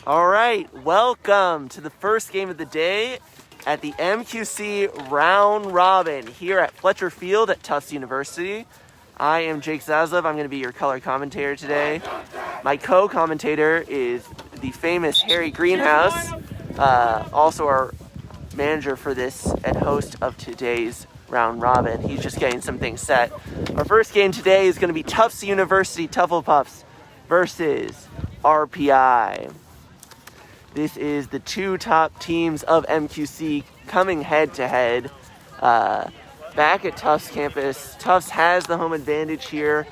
All right, welcome to the first game of the day at the MQC Round Robin here at Fletcher Field at Tufts University. I am Jake Zaslav. I'm going to be your color commentator today. My co-commentator is the famous Harry Greenhouse, also our manager for this and host of today's Round Robin. He's just getting some things set. Our first game today is going to be Tufts University Tufflepuffs versus RPI. This is the two top teams of MQC coming head to head. Back at Tufts campus, Tufts has the home advantage here.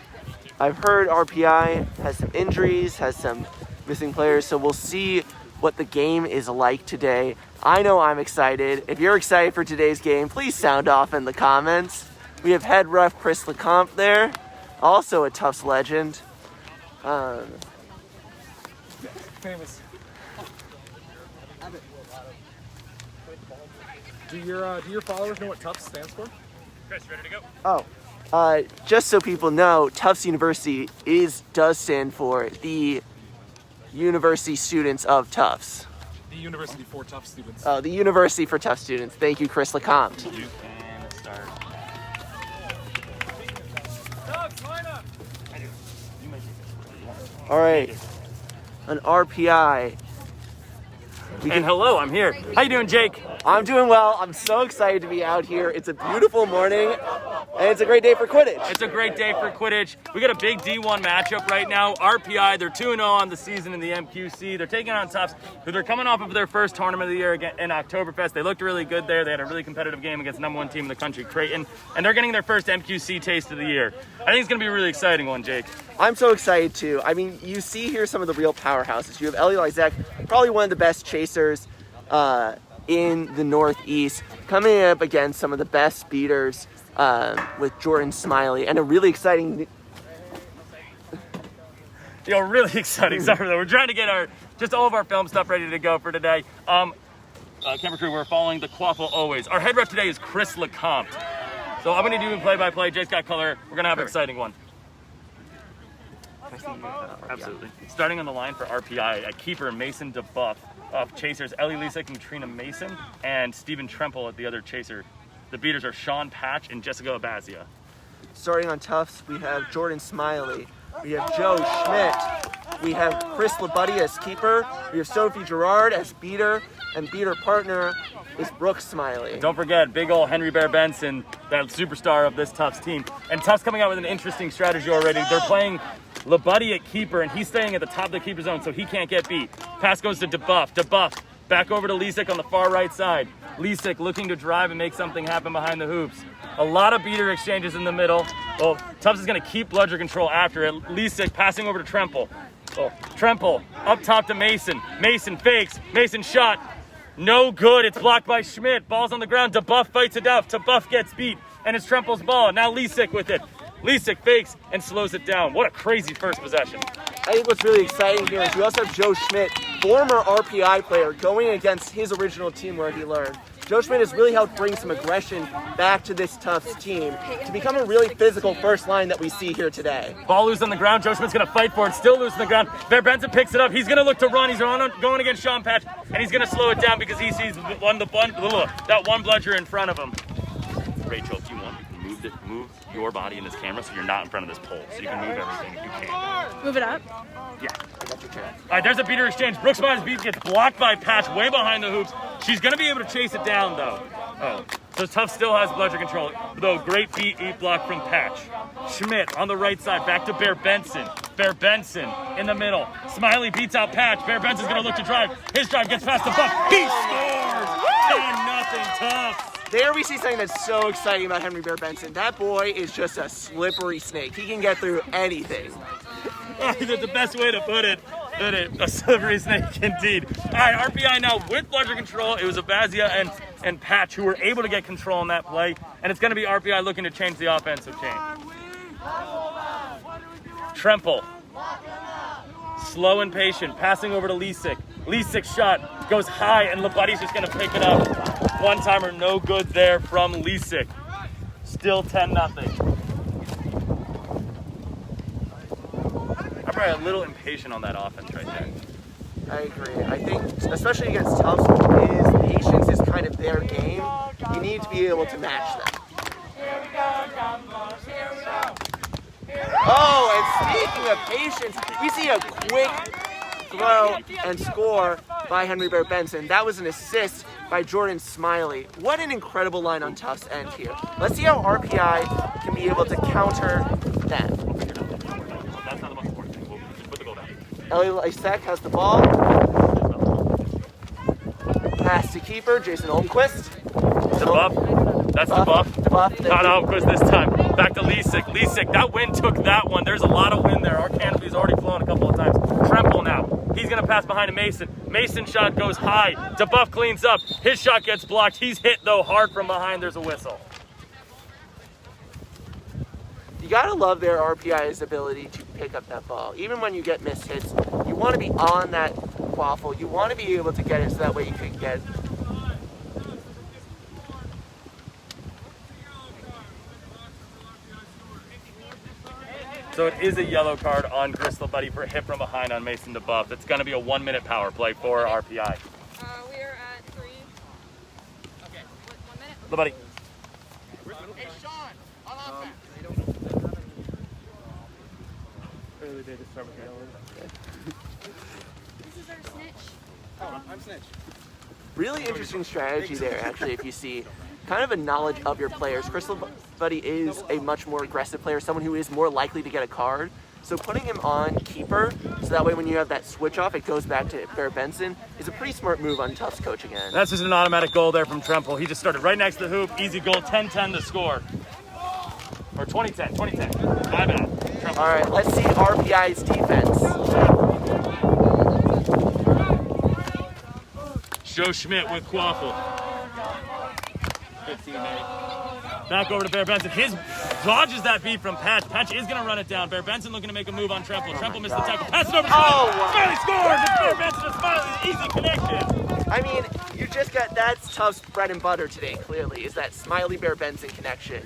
I've heard RPI has some injuries, has some missing players, so we'll see what the game is like today. I know I'm excited. If you're excited for today's game, please sound off in the comments. We have head ref Chris Lecomte there, also a Tufts legend. Famous. Do your followers know what Tufts stands for? Chris, ready to go? Just so people know, Tufts University does stand for the University Students of Tufts. The University for Tufts students. Oh, the University for Tufts Students. Thank you, Chris Lecomte. You can start. All right, an RPI. And hello, I'm here. How you doing, Jake? I'm doing well. I'm so excited to be out here. It's a beautiful morning, and it's a great day for Quidditch. It's a great day for Quidditch. We got a big D1 matchup right now. RPI, they're 2-0 on the season in the MQC. They're taking on Tufts, who they're coming off of their first tournament of the year in Oktoberfest. They looked really good there. They had a really competitive game against the number one team in the country, Creighton, and they're getting their first MQC taste of the year. I think it's going to be a really exciting one, Jake. I'm so excited too. I mean, you see here some of the real powerhouses. You have Ellie Lizak, probably one of the best chasers in the Northeast, coming up against some of the best beaters with Jordan Smiley, and a really exciting... Really exciting stuff. We're trying to get all of our film stuff ready to go for today. Camera crew, we're following the Quaffle always. Our head ref today is Chris Lecomte. So I'm going to do play-by-play. Jake's got color. We're going to have an exciting one. Absolutely. Starting on the line for RPI, at keeper Mason DeBuff. Chasers Ellie Lisek and Trina Mason, and Stephen Tremple at the other chaser. The beaters are Sean Patch and Jessica Abazia. Starting on Tufts, we have Jordan Smiley. We have Joe Schmidt. We have Chris Labuddy as keeper. We have Sophie Gerard as beater, and beater partner is Brooke Smiley. Don't forget, big ol' Henry Bear Benson, that superstar of this Tufts team. And Tufts coming out with an interesting strategy already. They're playing Labuddy at keeper, and he's staying at the top of the keeper zone, so he can't get beat. Pass goes to DeBuff. DeBuff back over to Lisek on the far right side. Lisek looking to drive and make something happen behind the hoops. A lot of beater exchanges in the middle. Well, Tufts is going to keep bludger control after it. Lisek passing over to Tremple. Oh, Tremple up top to Mason. Mason fakes. Mason shot. No good. It's blocked by Schmidt. Ball's on the ground. DeBuff fights it out. DeBuff gets beat, and it's Tremple's ball. Now Lisek with it. Lisek fakes and slows it down. What a crazy first possession. I think what's really exciting here is we also have Joe Schmidt, former RPI player, going against his original team where he learned. Joe Schmidt has really helped bring some aggression back to this Tufts team to become a really physical first line that we see here today. Ball loose on the ground. Joe Schmidt's going to fight for it. Still loose on the ground. Bear Benson picks it up. He's going to look to run. He's going against Sean Patch, and he's going to slow it down because he sees that one bludger in front of him. Rachel, if you want, you can move your body in this camera so you're not in front of this pole, so you can move everything if you can. Move it up? Yeah. All right, there's a beater exchange. Brooks Myers beat gets blocked by Patch way behind the hoops. She's going to be able to chase it down, though. Oh, so Tufts still has bludger control, though great beat block from Patch. Schmidt on the right side, back to Bear Benson. Bear Benson in the middle. Smiley beats out Patch. Bear Benson's going to look to drive. His drive gets past the buck. He scores! 10-0 Tufts. There we see something that's so exciting about Henry Bear Benson. That boy is just a slippery snake. He can get through anything. That's the best way to put it. A slippery snake indeed. All right, RPI now with bludger control. It was Abazia and Patch who were able to get control on that play, and it's going to be RPI looking to change the offensive chain. Tremple, slow and patient, passing over to Lisek. Lisek's shot goes high, and Labuddy's just going to pick it up. One-timer, no good there from Lisek. Still 10-0. I'm probably a little impatient on that offense right there. I agree. I think, especially against Tufts, patience is kind of their game. You need to be able to match them. Oh, and speaking of patience, we see a quick throw and score by Henry Bear Benson. That was an assist by Jordan Smiley. What an incredible line on Tufts' end here. Let's see how RPI can be able to counter that. That's not the most important thing. We'll just put the goal down. Ellie Lysek has the ball. Pass to keeper, Jason Olmquist. The buff. That's the buff. The buff. Not Olmquist this time. Back to Lisek. Lisek, that wind took that one. There's a lot of wind there. Our canopy's already flown a couple of times. Tremple now. He's going to pass behind to Mason. Mason's shot goes high. DeBuff cleans up. His shot gets blocked. He's hit, though, hard from behind. There's a whistle. You gotta love their RPI's ability to pick up that ball. Even when you get missed hits, you want to be on that waffle. You want to be able to get it so that way you can get. So it is a yellow card on Crystal Buddy for a hit from behind on Mason DeBuff. It's going to be a 1-minute power play for RPI. We are at 3. Okay. 1 minute? LeBuddy. Hey, Sean, on offense. Early day to start with yellow. This is our snitch. Oh, I'm Snitch. Really interesting strategy there, actually, if you see kind of a knowledge of your players. Crystal Buddy is a much more aggressive player, someone who is more likely to get a card. So putting him on keeper, so that way when you have that switch off, it goes back to Bear Benson, is a pretty smart move on Tufts coaching end. That's just an automatic goal there from Tremple. He just started right next to the hoop. Easy goal, 10-10 to score. Or 20-10, 20-10. My bad. Tremple. All right, let's see RPI's defense. Joe Schmidt with Quaffle. Good teammate. Back over to Bear Benson. His dodges that beat from Patch. Patch is going to run it down. Bear Benson looking to make a move on Tremple. Tremple missed the tackle. Pass it over to Smiley. Smiley scores. It's Bear Benson to Smiley. Easy connection. I mean, you just got, that's Tufts' bread and butter today, clearly, is that Smiley Bear Benson connection.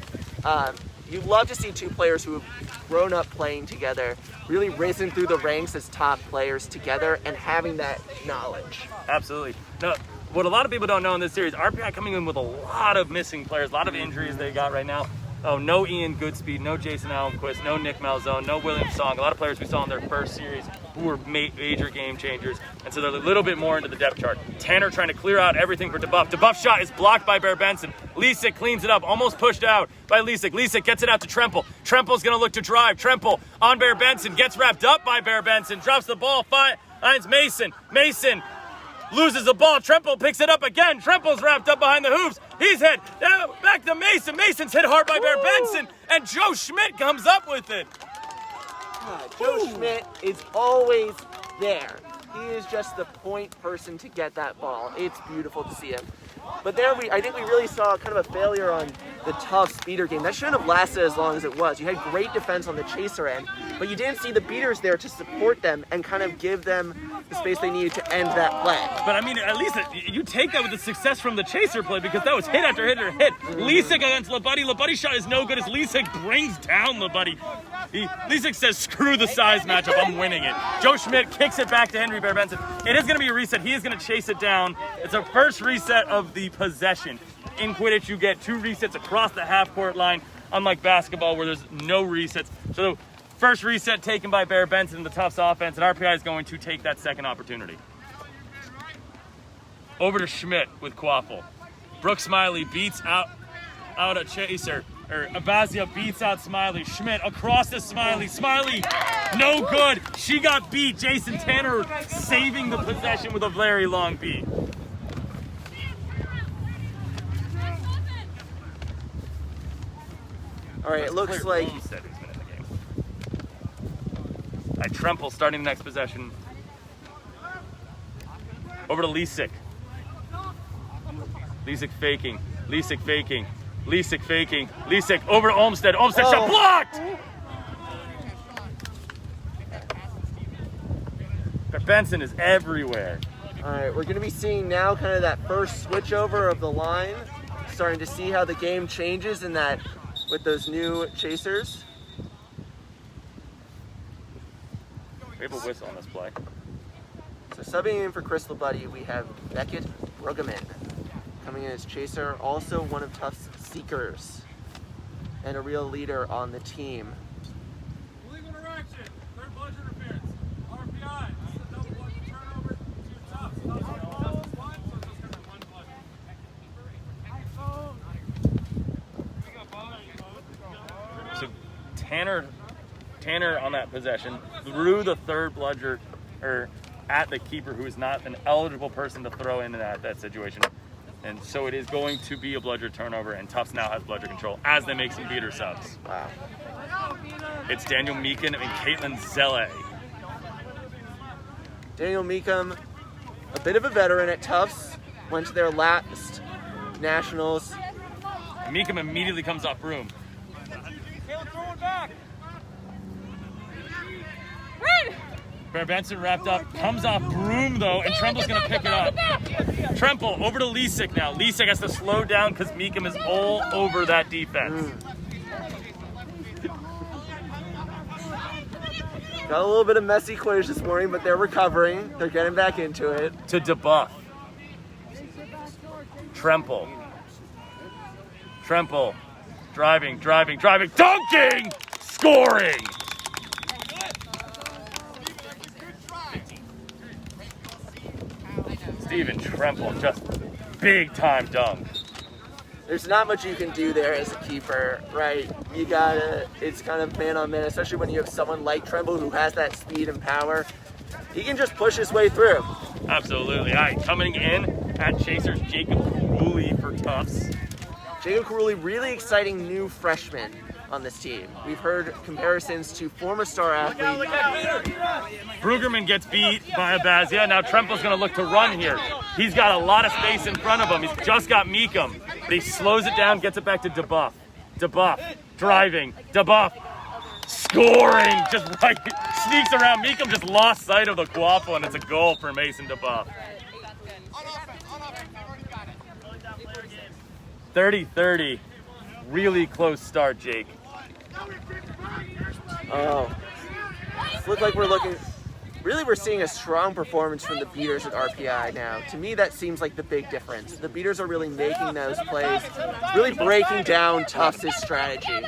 You love to see two players who have grown up playing together, really risen through the ranks as top players together and having that knowledge. Absolutely. No, what a lot of people don't know in this series, RPI coming in with a lot of missing players, a lot of injuries they got right now. Oh, no Ian Goodspeed, no Jason Allenquist, no Nick Malzone, no William Song. A lot of players we saw in their first series who were major game changers, and so they're a little bit more into the depth chart. Tanner trying to clear out everything for DeBuff. DeBuff's shot is blocked by Bear Benson. Lisek cleans it up, almost pushed out by Lisek. Lisek gets it out to Tremple. Tremple's going to look to drive. Tremple on Bear Benson, gets wrapped up by Bear Benson, drops the ball, finds Mason. Mason loses the ball. Tremple picks it up again. Tremple's wrapped up behind the hoops. He's hit. Back to Mason. Mason's hit hard by Bear Benson. And Joe Schmidt comes up with it. Joe Schmidt is always there. He is just the point person to get that ball. It's beautiful to see him. But there I think we really saw kind of a failure on the Tufts beater game. That shouldn't have lasted as long as it was. You had great defense on the chaser end, but you didn't see the beaters there to support them and kind of give them the space they needed to end that play. But I mean, at least you take that with the success from the chaser play, because that was hit after hit after hit. Lisek against LeBuddy. LeBuddy's shot is no good as Lisek brings down LeBuddy. Lisek says, screw the size matchup, I'm winning it. Joe Schmidt kicks it back to Henry Bear Benson. It is going to be a reset. He is going to chase it down. It's a first reset of the possession. In Quidditch, you get 2 resets across the half-court line, unlike basketball where there's no resets. So first reset taken by Bear Benson in the Tufts offense, and RPI is going to take that second opportunity. Over to Schmidt with Quaffle. Brooke Smiley beats out a chaser. Abazia beats out Smiley. Schmidt across to Smiley. Smiley, no good. She got beat. Jason Tanner saving the possession with a very long beat. All right, it looks like Olmstead who's been in the game. Tremple starting the next possession. Over to Lisek. Lisek faking. Lisek faking. Lisek faking. Lisek over to Olmstead. Olmstead shot blocked! Benson is everywhere. all right, we're going to be seeing now kind of that first switch over of the line, starting to see how the game changes in that with those new chasers. We have a whistle on this play. So subbing in for Chris Labuddy, we have Beckett Brueggemann coming in as chaser, also one of Tufts' seekers and a real leader on the team. Illegal interaction. Third bludger interference. RPI. This is a double bludger turnover to Tufts. Tufts has one, so it's just going to be one bludger. So Tanner on that possession threw the third bludger at the keeper, who is not an eligible person to throw in that situation. And so it is going to be a bludger turnover, and Tufts now has bludger control as they make some beater subs. Wow. It's Daniel Meekin and Caitlin Zelle. Daniel Meekum, a bit of a veteran at Tufts, went to their last nationals. Meekum immediately comes off broom. Bear Benson wrapped up, comes off broom though, and Tremple's gonna pick it up. Tremple over to Lisek now. Lisek has to slow down because Meekum is all over that defense. Got a little bit of messy quiz this morning, but they're recovering. They're getting back into it. To debuff. Tremple. Driving, dunking, scoring. Steven Tremple, just big time dunk. There's not much you can do there as a keeper, right? You gotta, it's kind of man on man, especially when you have someone like Tremble who has that speed and power. He can just push his way through. Absolutely. All right, coming in at Chasers, Jacob Rouley for Tufts. Jacob Rouley, really exciting new freshman on this team. We've heard comparisons to former star athlete. Brueggemann gets beat by Abazia. Now Tremple's going to look to run here. He's got a lot of space in front of him. He's just got Meekum, but he slows it down, gets it back to DeBuff. DeBuff, driving, DeBuff, scoring, just right, sneaks around. Meekum just lost sight of the Guapo, and it's a goal for Mason DeBuff. 30-30, really close start, Jake. Oh, it looks like we're seeing a strong performance from the beaters at RPI now. To me, that seems like the big difference. The beaters are really making those plays, really breaking down Tufts' strategy.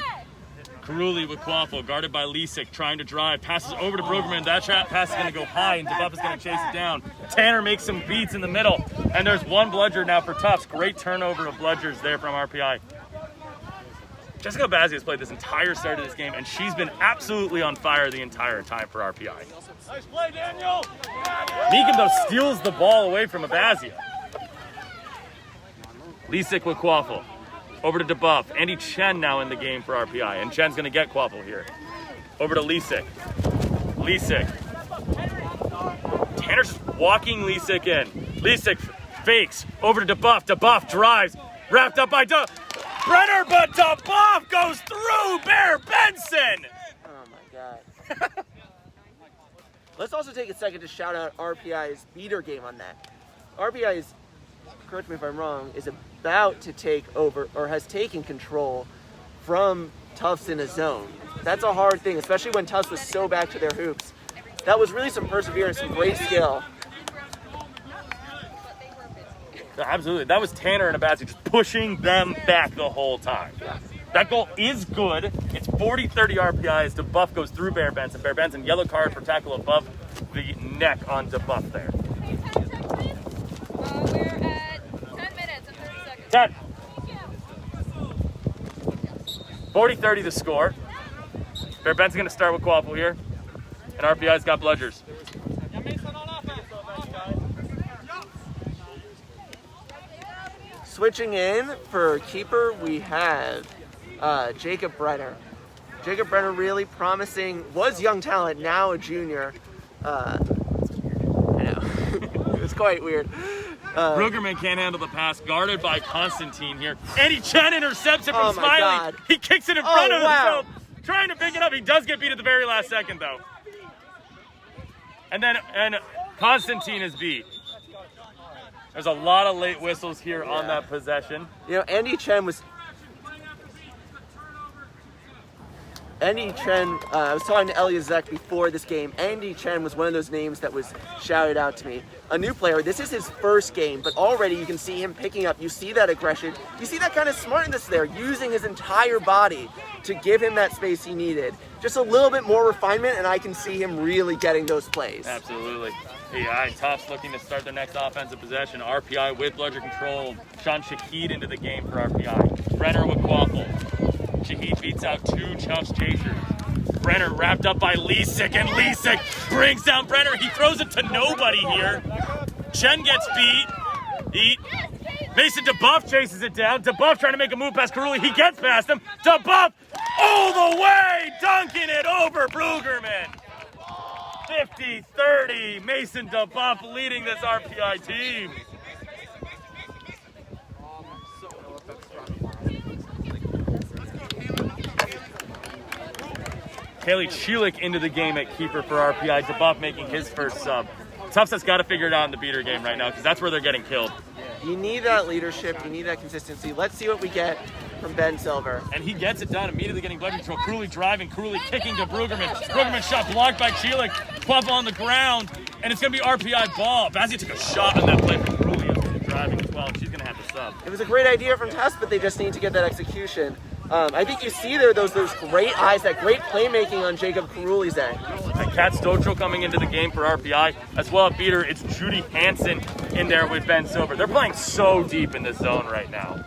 Karuli with Quaffle, guarded by Lisek, trying to drive, passes over to Brueggemann. That pass is going to go high, and DeBuff is going to chase it down. Tanner makes some beats in the middle, and there's one bludger now for Tufts. Great turnover of bludgers there from RPI. Jessica Bazzi has played this entire start of this game, and she's been absolutely on fire the entire time for RPI. Nice play, Daniel! Meekum, though, steals the ball away from Abazia. Lisek with Quaffle. Over to DeBuff. Andy Chen now in the game for RPI, and Chen's going to get Quaffle here. Over to Lisek. Tanner's just walking Lisek in. Lisek fakes. Over to DeBuff. DeBuff drives. Wrapped up by Breiter, but DeBuff goes through Bear Benson! Oh my God. Let's also take a second to shout out RPI's beater game on that. RPI is, correct me if I'm wrong, is about to take over, or has taken control from Tufts in a zone. That's a hard thing, especially when Tufts was so back to their hoops. That was really some perseverance, some great skill. Absolutely. That was Tanner and Abazzi just pushing them back the whole time. That goal is good. It's 40-30 RPI as DeBuff goes through Bear Benson. Bear Benson, yellow card for tackle above the neck on DeBuff there. We're at 10 minutes and 30 seconds. 10. 40-30 the score. Bear Benson's going to start with Quaffle here. And RPI's got bludgers. Switching in for keeper, we have Jacob Breiter. Jacob Breiter really promising, was young talent, now a junior. I know, it's quite weird. Brueggemann can't handle the pass, guarded by Constantine here. Andy Chen intercepts it Oh from my Smiley. God. He kicks it in front of wow. himself, trying to pick it up. He does get beat at the very last second, though. And Constantine is beat. There's a lot of late whistles here on that possession. You know, Andy Chen was Andy Chen, I was talking to Eliazek before this game. Andy Chen was one of those names that was shouted out to me. A new player, this is his first game, but already you can see him picking up. You see that aggression. You see that kind of smartness there, using his entire body to give him that space he needed. Just a little bit more refinement, and I can see him really getting those plays. Absolutely. Yeah, Tufts looking to start their next offensive possession. RPI with bludger control. Sean Shahid into the game for RPI. Brenner with Quaffle. Shahid beats out 2 Tufts chasers. Brenner wrapped up by Lisek, and Lisek brings down Brenner. He throws it to nobody here. Chen gets beat. Mason DeBuff chases it down. DeBuff trying to make a move past Rouley. He gets past him. DeBuff all the way, dunking it over Brugerman. 50-30, Mason DeBuff leading this RPI team. Haley Chelik into the game at keeper for RPI. DeBuff making his first sub. Tufts has got to figure it out in the beater game right now because that's where they're getting killed. You need that leadership. You need that consistency. Let's see what we get from Ben Silver. And he gets it done, immediately getting blood control. Cruelly driving, Cruelly kicking to Brugerman. Brugerman shot blocked by Chelik. Quaffle on the ground, and it's going to be RPI ball. Bazia took a shot on that play from Cruelly as she's driving as well, and she's going to have to sub. It was a great idea from Tufts, but they just need to get that execution. I think you see there those great eyes, that great playmaking on Jacob Caruli's end. And Kat Stochel coming into the game for RPI. As well at beater, it's Judy Hansen in there with Ben Silver. They're playing so deep in this zone right now.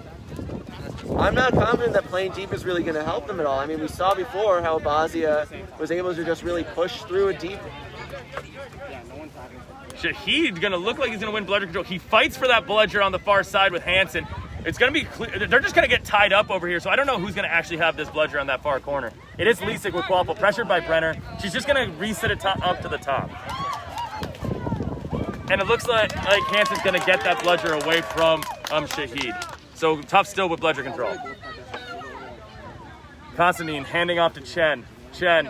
I'm not confident that playing deep is really going to help them at all. I mean, we saw before how Bazia was able to just really push through a deep. Shahid going to look like he's going to win bludger control. He fights for that bludger on the far side with Hansen. It's going to be clear. They're just going to get tied up over here, so I don't know who's going to actually have this bludger on that far corner. It is Lisek with Quaffle, pressured by Brenner. She's just going to reset it up to the top. And it looks like Hansen's going to get that bludger away from Shahid. So Tufts still with bludger control. Constantine handing off to Chen. Chen.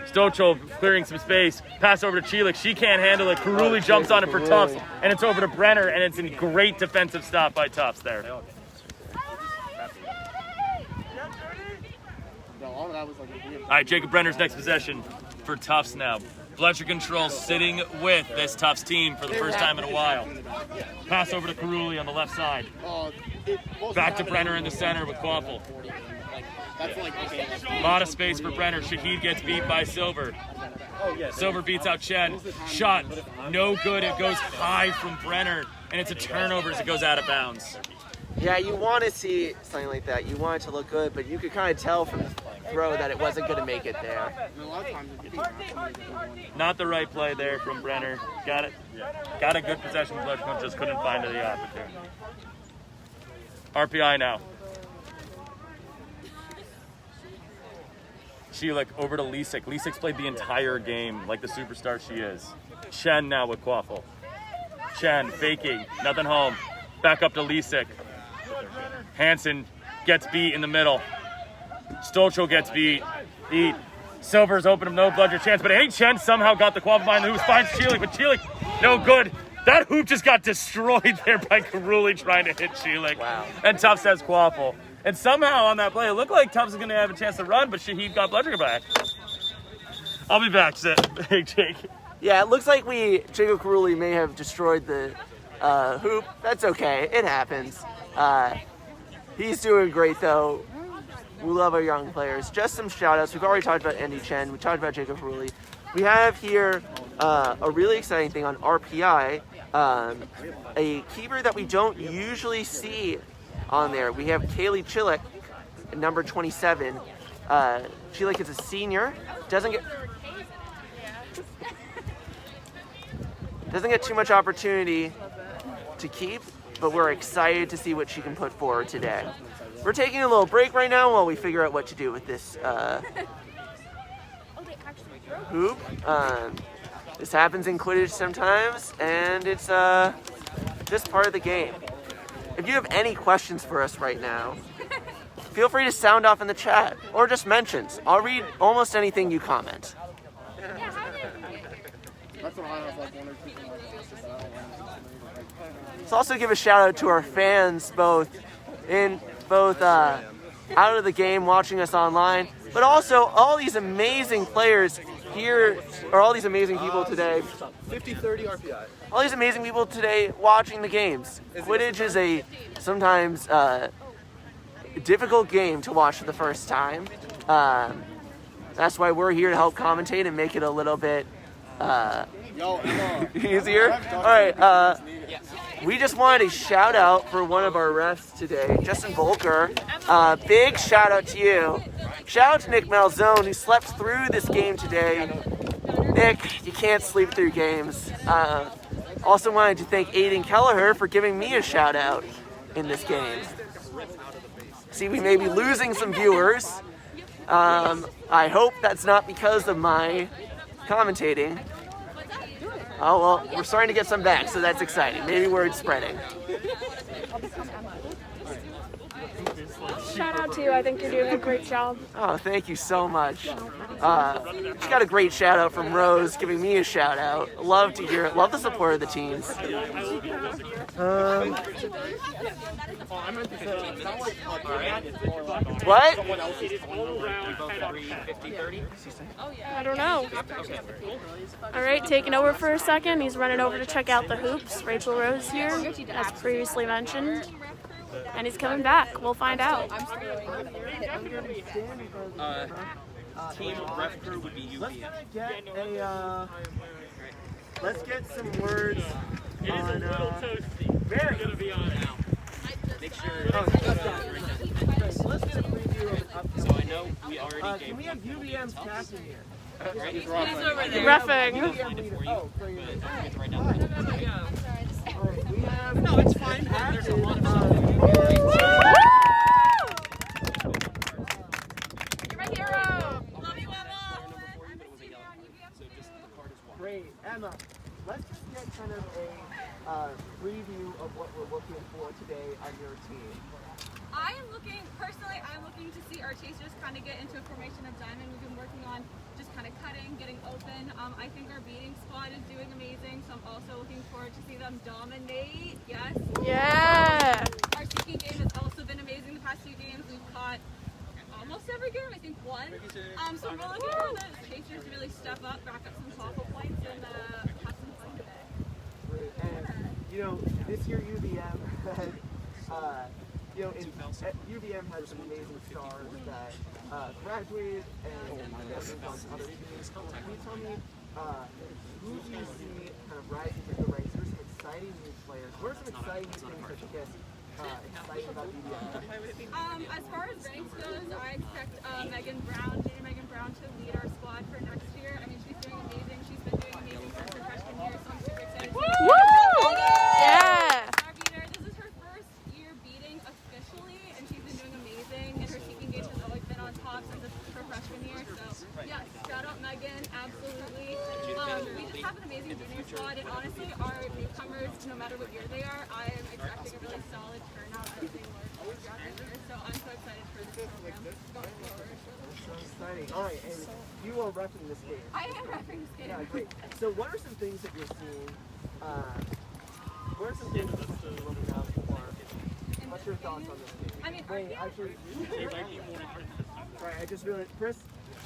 Stochel clearing some space. Pass over to Chelik. She can't handle it. Karuli jumps on it for Tufts. And it's over to Brenner. And it's a great defensive stop by Tufts there. All right, Jacob Brenner's next possession for Tufts now. Bludger control sitting with this Tufts team for the first time in a while. Pass over to Karuli on the left side. Back to Brenner in the center with Quaffle. A lot of space for Brenner. Shahid gets beat by Silver. Silver beats out Chen. Shot, no good. It goes high from Brenner, and it's a turnover as it goes out of bounds. Yeah, you want to see something like that. You want it to look good, but you could kind of tell from the throw that it wasn't going to make it there. Not the right play there from Brenner. Got it. Got a good possession. Bludger just couldn't find the opportunity. RPI now. Chelik over to Lisek. Lisek's played the entire game like the superstar she is. Chen now with Quaffle. Chen faking, nothing home. Back up to Lisek. Hansen gets beat in the middle. Stochel gets beat. Silver's open him, no bludger chance, but hey, Chen somehow got the Quaffle behind the hoop, finds Chelik, but Chelik, no good. That hoop just got destroyed there by Karuli trying to hit Chelik. Wow. And Tufts has Quaffle. And somehow on that play, it looked like Tufts was going to have a chance to run, but Shahid got bludger back. I'll be back, hey, Jake. Yeah, it looks like Jacob Karuli may have destroyed the hoop. That's okay. It happens. He's doing great, though. We love our young players. Just some shout-outs. We've already talked about Andy Chen. We talked about Jacob Rouley. We have here a really exciting thing on RPI, a keeper that we don't usually see on there. We have Kaylee Chelik, number 27. Chelik is a senior. Doesn't get too much opportunity to keep, but we're excited to see what she can put forward today. We're taking a little break right now while we figure out what to do with this hoop. This happens in Quidditch sometimes, and it's just part of the game. If you have any questions for us right now, feel free to sound off in the chat or just mentions. I'll read almost anything you comment. Let's also give a shout out to our fans both both out of the game watching us online, but also all these amazing players here, or all these amazing people today. 50-30 RPI. All these amazing people today watching the games. Quidditch is a sometimes difficult game to watch for the first time. That's why we're here to help commentate and make it a little bit easier. All right. We just wanted a shout out for one of our refs today, Justin Volker. Big shout out to you. Shout out to Nick Malzone, who slept through this game today. Nick, you can't sleep through games. Also wanted to thank Aiden Kelleher for giving me a shout out in this game. See, we may be losing some viewers. I hope that's not because of my commentating. Oh, well, we're starting to get some back, so that's exciting. Maybe word's spreading. Shout out to you. I think you're doing a great job. Oh, thank you so much. She got a great shout out from Rose giving me a shout out. Love to hear it. Love the support of the teams. What? I don't know. All right, taking over for a second. He's running over to check out the hoops. Rachel Rose here, as previously mentioned. And he's coming back. We'll find out. Team ref crew would be UVM. Let's get some words on. Very gonna be on now. Make sure. Let's get a preview of an upcoming. So I know we already gave. Can we have UVM's captain here? He's Reffing. Oh, for you. No, it's fine. There's a lot of stuff. You're my hero. Love you, Emma. Great, Emma. Let's just get kind of a preview of what we're looking for today on your team. I'm looking to see our chasers kind of get into a formation of diamond. We've been working on just kind of cutting, getting open. I think our beating squad is doing amazing, so I'm also looking forward to see them dominate. Yes. Yeah. Our seeking game has also been amazing the past few games. We've caught almost every game, I think one. So we're looking for the chasers to really step up, rack up some tackle points, and have some fun today. Great. And, this year UVM had, UVM had some amazing stars that graduated and moved on to other teams. Can you tell me who do you see kind of rising through the ranks? Who are some exciting new players? What are some exciting new things that you get excited about UVM? As far as ranks goes, I expect Junior Megan Brown to lead our squad for next year. I mean, she's doing amazing. She's been doing amazing since her freshman year, so I'm super excited. Yeah. This is her first year beating officially, and she's been doing amazing. And her seeking game has always been on top since her freshman year. So, yes, shout out Megan, absolutely. We just have an amazing junior squad, and honestly, our newcomers, no matter what year they are, I am expecting a really solid turnout as they work throughout the year. So I'm so excited for this program going forward. So exciting. All right, and you are repping this game. I am repping this game. Yeah, great. So what are some things that you're seeing? What are some things that you're looking out for? What's your thoughts on this game? I mean, Wait, actually, sorry, I just realized, Chris,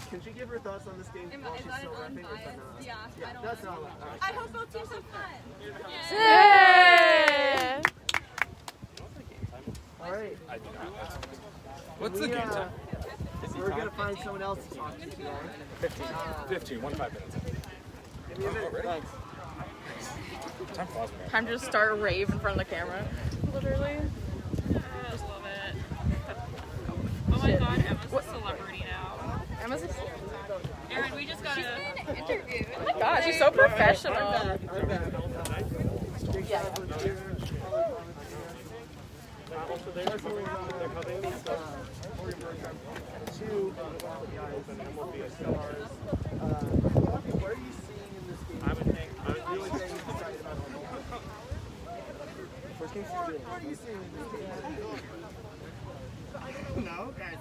can she give her thoughts on this game while is she's that still an repping, or is that unbiased? not? Yeah, I don't that's know. not allowed. I hope both teams have fun. Yeah. All right. What's the game time? We're going to find someone else to talk to today. 15, 5 minutes. Give me a minute. Thanks. Time flies, man. Time to just start a rave in front of the camera. Literally. I just love it. Oh my god, Emma's a celebrity now. Emma's a Erin, we just got a Interview. Oh my god, she's so professional. I'm back. Two guys and MLB stars. What are you seeing in this game? I was really excited about it. First game she's doing. What are you seeing in this game? No, guys.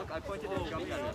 Look, I pointed and jumped at it.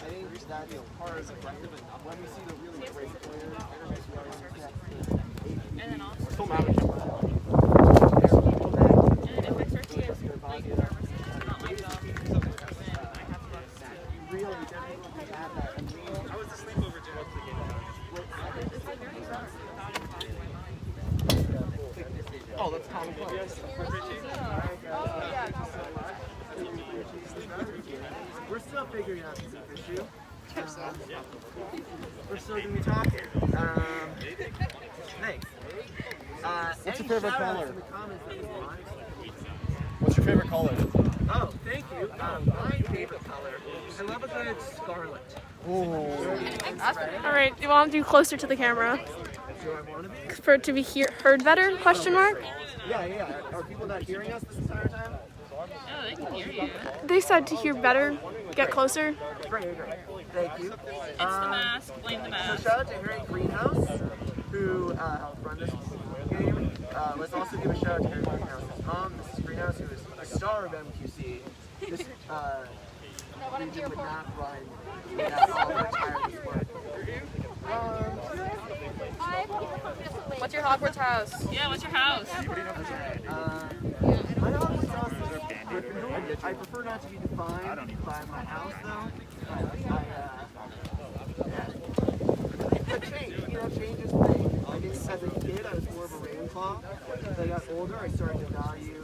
I think that part is effective enough. When we see the really great players, And then also, still matters. and if I start to get like nervous and not like that, then I have to Really definitely have that. I was asleep over dinner. It's like very rough without it. Oh, that's common sense. We're still figuring out the secret issue. We're still going to be talking. Thanks. What's your favorite color? What's your favorite color? Oh, thank you. My favorite color. I love a good scarlet. All right, you want to do closer to the camera Do I want to be? for it to be heard better? Question mark. Yeah. Are people not hearing us this entire time? Oh, they can hear you. They said to hear better. Get closer. Great. Thank you. It's the mask. Blame the So mask. shout out to Harry Greenhouse, who helped run this game. Let's also give a shout out to Harry Greenhouse's mom, Mrs. Greenhouse, who is a star of MQC. This region would not run without all their tireless work. What's your Hogwarts house? Yeah, what's your house? My Hogwarts house is Gryffindor. I prefer not to be defined by my house, though. But change is great. I think as a kid, I was more of a Ravenclaw. As I got older, I started to value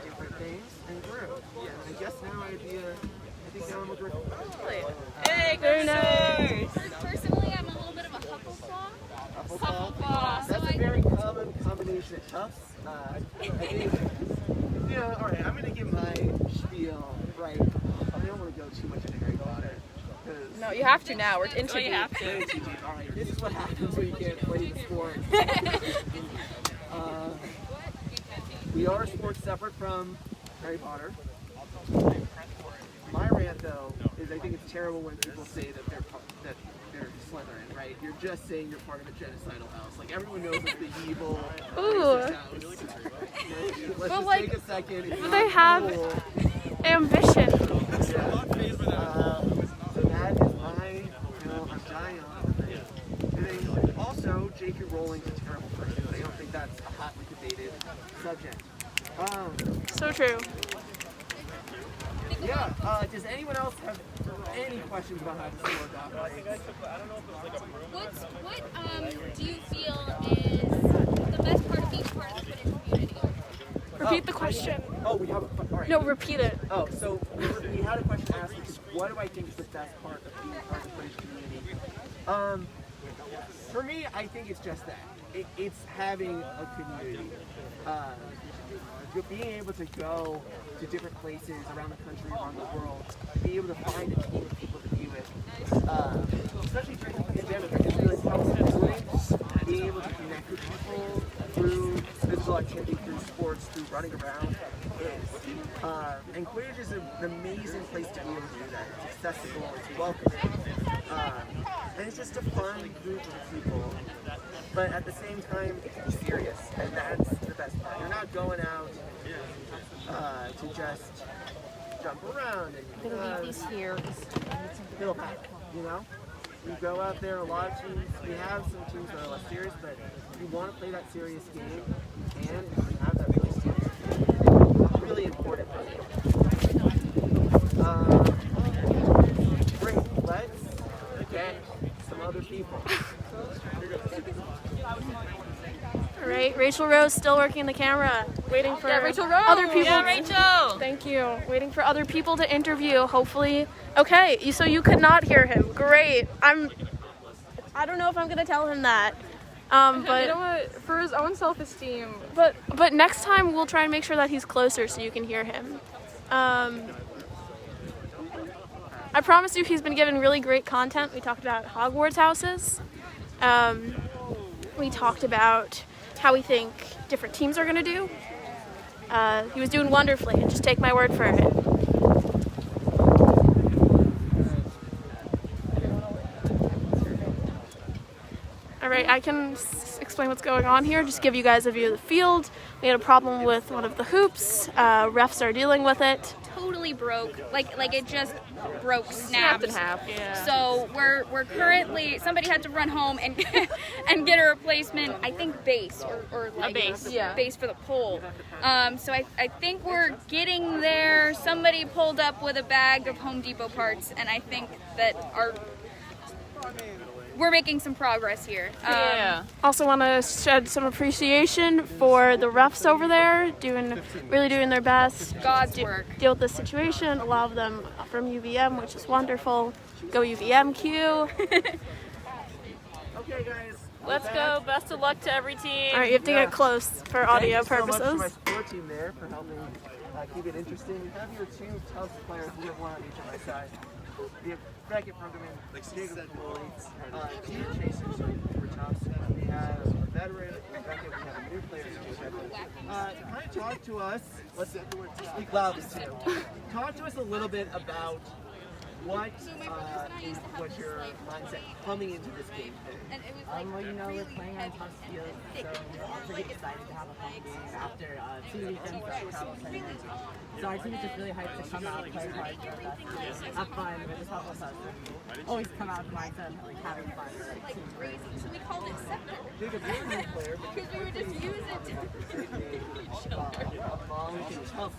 different things and grew. And I guess now I think now I'm a Gryffindor. Hey, Very nice. Personally, I'm a little bit of a Hufflepuff. Hufflepuff. That's a very common combination at Tufts. I think, alright, I'm going to give my spiel, right. I don't want to go too much into Harry Potter. No, you have to now. We're into You have to. Alright, this is what happens when you can't play the sport. We are sports separate from Harry Potter. My rant, though, is I think it's terrible when people say that they're Slytherin, right? You're just saying you're part of a genocidal house. Like, everyone knows it's the evil racist house. Let's just take a second. It's But not they have cool. ambition. So that is my, I'm dying on it. Also, J.K. Rowling's a terrible person. I don't think that's a hotly debated subject. So true. Yeah, does anyone else have any questions about how this works out? What do you feel is the best part of being part of the Quidditch community? Repeat the question. Oh, we have a all right. No, repeat it. Oh, so we had a question asked, what do I think is the best part of being part of the Quidditch community? For me, I think it's just that. It's having a community. Being able to go to different places around the country, around the world, be able to find a team of people to be with, especially during the pandemic, I just realized how important being able to connect with people through physical activity, through sports, through running around is. And Quidditch is an amazing place to be able to do that. It's accessible, it's welcoming, and it's just a fun group of people. But at the same time, it's serious, and that's the best part. You're not going out to just jump around and fiddle pack, We go out there, a lot of teams, we have some teams that are less serious, but you want to play that serious game and have that really serious game. It's really important for me. Great, let's get some other people. All right, Rachel Rose still working the camera, waiting for Rachel Rose. other people. Yeah, Rachel. Thank you. Waiting for other people to interview. Hopefully, okay. So you could not hear him. Great. I don't know if I'm gonna tell him that. But You know what? For his own self-esteem. but next time we'll try and make sure that he's closer so you can hear him. I promise you he's been given really great content. We talked about Hogwarts houses. We talked about how we think different teams are going to do. He was doing wonderfully, just take my word for it. Alright, I can explain what's going on here, just give you guys a view of the field. We had a problem with one of the hoops. Refs are dealing with it. Totally broke. Like it just broke, snapped in half. Yeah. So we're currently, somebody had to run home and and get a replacement, I think base or like base for the pole. So I think we're getting there. Somebody pulled up with a bag of Home Depot parts, and I think that we're making some progress here. Also want to shed some appreciation for the refs over there, really doing their best. God's work. Deal with the situation. A lot of them from UVM, which is wonderful. Go UVMQ. Okay, guys. Let's go. Best of luck to every team. All right, you have to get close for audio Thank you purposes. so much to my sport team there for helping keep it interesting. We have here two Tufts players. We have one on each of my side. We have bracket programming, Jacob Rouley, Team Chaser, for Tufts. We have a veteran bracket. We have a new player, Chaser. Kind of talk to us. Let's speak loudly too. Talk to us a little bit about what's your mindset coming into this game? Well, you know, we're playing on Tufts Field, so we're pretty excited to have a home game after 2 weekends of travel training. So our team is just really hyped to come out, play hard, have fun, and just help us out. Always come out with mindset, like having fun, like team Crazy. So we called it Scepter. Jacob, you're a new player, Because we would just use it to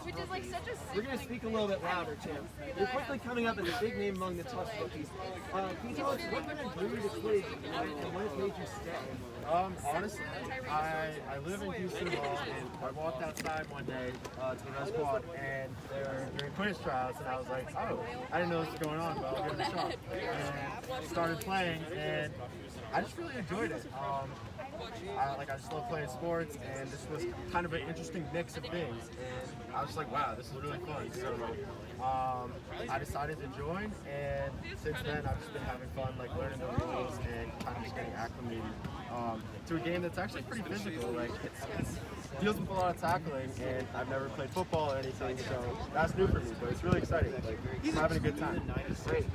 which is like such a we're going to speak a little bit louder, Tim. You're quickly coming up as a big name among the Tufts rookies. Can you tell us what kind of drew you to Quidditch and what has made you stay? Honestly, I live in Houston Mall, and I walked outside one day to the res squad, and they were doing Quidditch trials, and I was like, oh, I didn't know this was going on, but I'll give it a shot. And started playing, and I just really enjoyed it. I just love playing sports, and this was kind of an interesting mix of things, and I was just like, wow, this is really fun. So I decided to join, and since then I've just been having fun, like learning the rules and kind of just getting acclimated to a game that's actually pretty physical. Like it deals with a lot of tackling, and I've never played football or anything, so that's new for me. But it's really exciting. Like I'm having a good time. Great.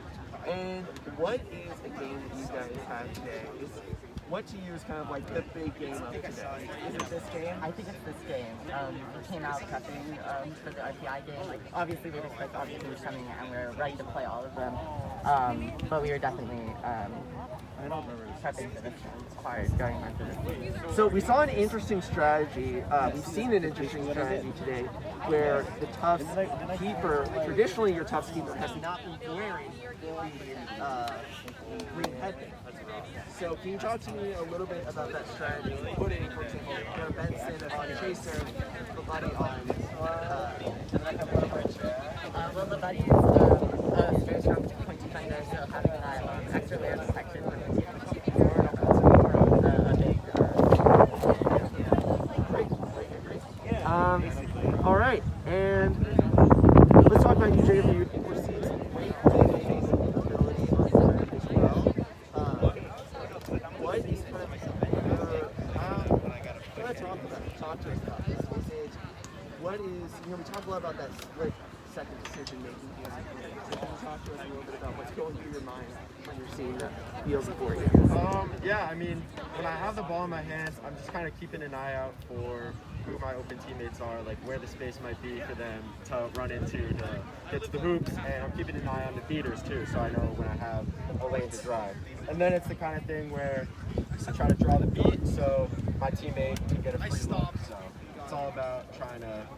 And what is a game that you guys have today? What to you is kind of like the big game of today? Is it this game? I think it's this game. We came out prepping for the RPI game. Like, obviously, we respect all the teams coming, and we're ready to play all of them. But we were definitely prepping for this one. It's hard going into this. So we saw an interesting strategy. We've seen an interesting strategy today where the Tufts keeper, traditionally your Tufts keeper, has not been wearing the green headband. So can you talk to me a little bit about that strategy, putting, for example, Benson on Chaser, the buddy on, well, the buddy is a very strong point defender, so having that extra layer of protection when the team is all right, and let's talk about you, Jacob. You received some great ability on Saturday as well. What is kind of talk to us about this? What is, we talk a lot about that split second decision making. So can you talk to us a little bit about what's going through your mind when you're seeing the field before you? Yeah, I mean, when I have the ball in my hands, I'm just kind of keeping an eye out for who my open teammates are, like where the space might be for them to run into to get to the hoops, and I'm keeping an eye on the beaters too, so I know when I have a lane to drive. And then it's the kind of thing where I try to draw the beat so my teammate can get a free look. So it's all about trying to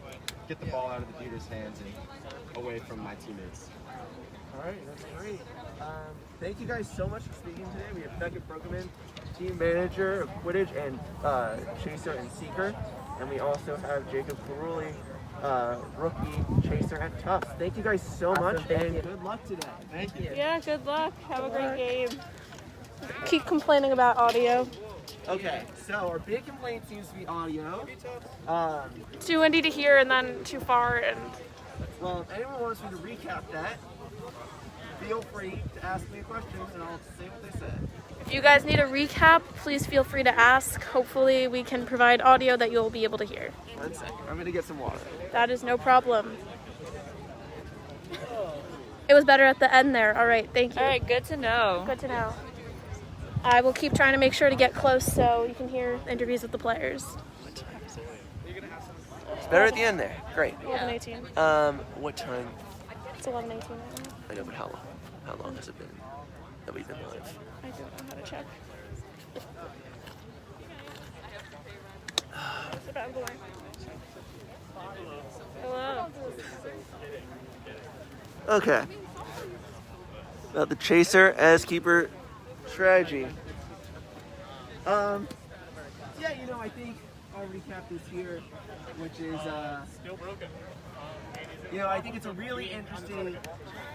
get the ball out of the beater's hands and away from my teammates. All right, that's great. Thank you guys so much for speaking today. We have Beckett Brookman, team manager of Quidditch, and Chaser and Seeker. And we also have Jacob Rouley, rookie Chaser at Tufts. Thank you guys so much, and good luck today. Thank you. Yeah, good luck. Have a great game. Keep complaining about audio. Okay, so our big complaint seems to be audio. Too windy to hear and then too far, and Well, if anyone wants me to recap that, feel free to ask me a question and I'll say what they said. If you guys need a recap, please feel free to ask. Hopefully we can provide audio that you'll be able to hear. 1 second. I'm going to get some water. That is no problem. It was better at the end there. All right, thank you. All right, good to know. Good to know. I will keep trying to make sure to get close so you can hear interviews with the players. It's better at the end there. Great. 11:18. What time? It's 11:18 right now. I know, but how long? How long has it been that we've been live? I don't know how to check. It's about boy. Hello. Okay. About the chaser as keeper strategy. Yeah, you know, I think I'll recap this here, which is, you know, I think it's a really interesting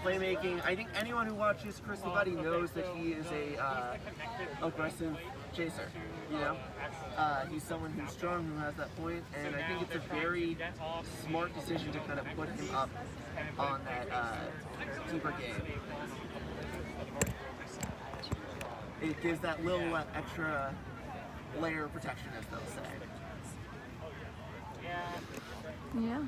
playmaking. I think anyone who watches Chris Labuddy knows that he is a aggressive chaser, you know? He's someone who's strong, who has that point, and I think it's a very smart decision to kind of put him up on that keeper game. It gives that little extra layer of protection, as they'll say. Yeah.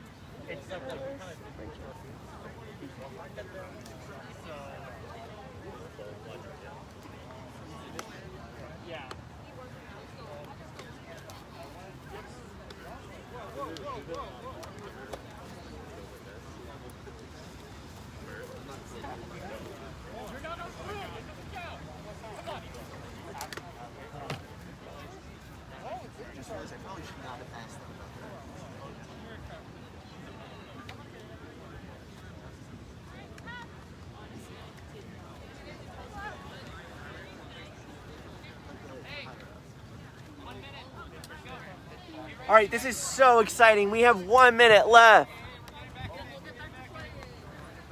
All right, this is so exciting. We have 1 minute left.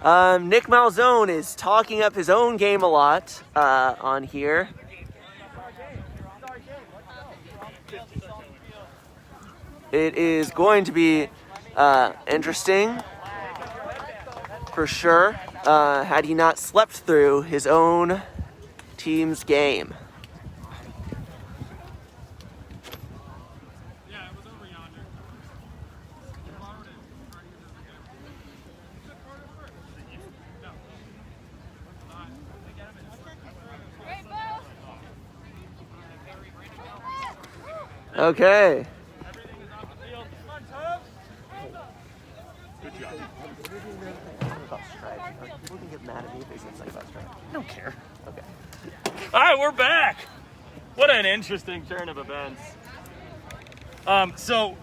Nick Malzone is talking up his own game a lot on here. It is going to be interesting for sure, had he not slept through his own team's game. Okay. People can get mad at me if they say something about strategy. I don't care. Okay. All right, we're back. What an interesting turn of events. So,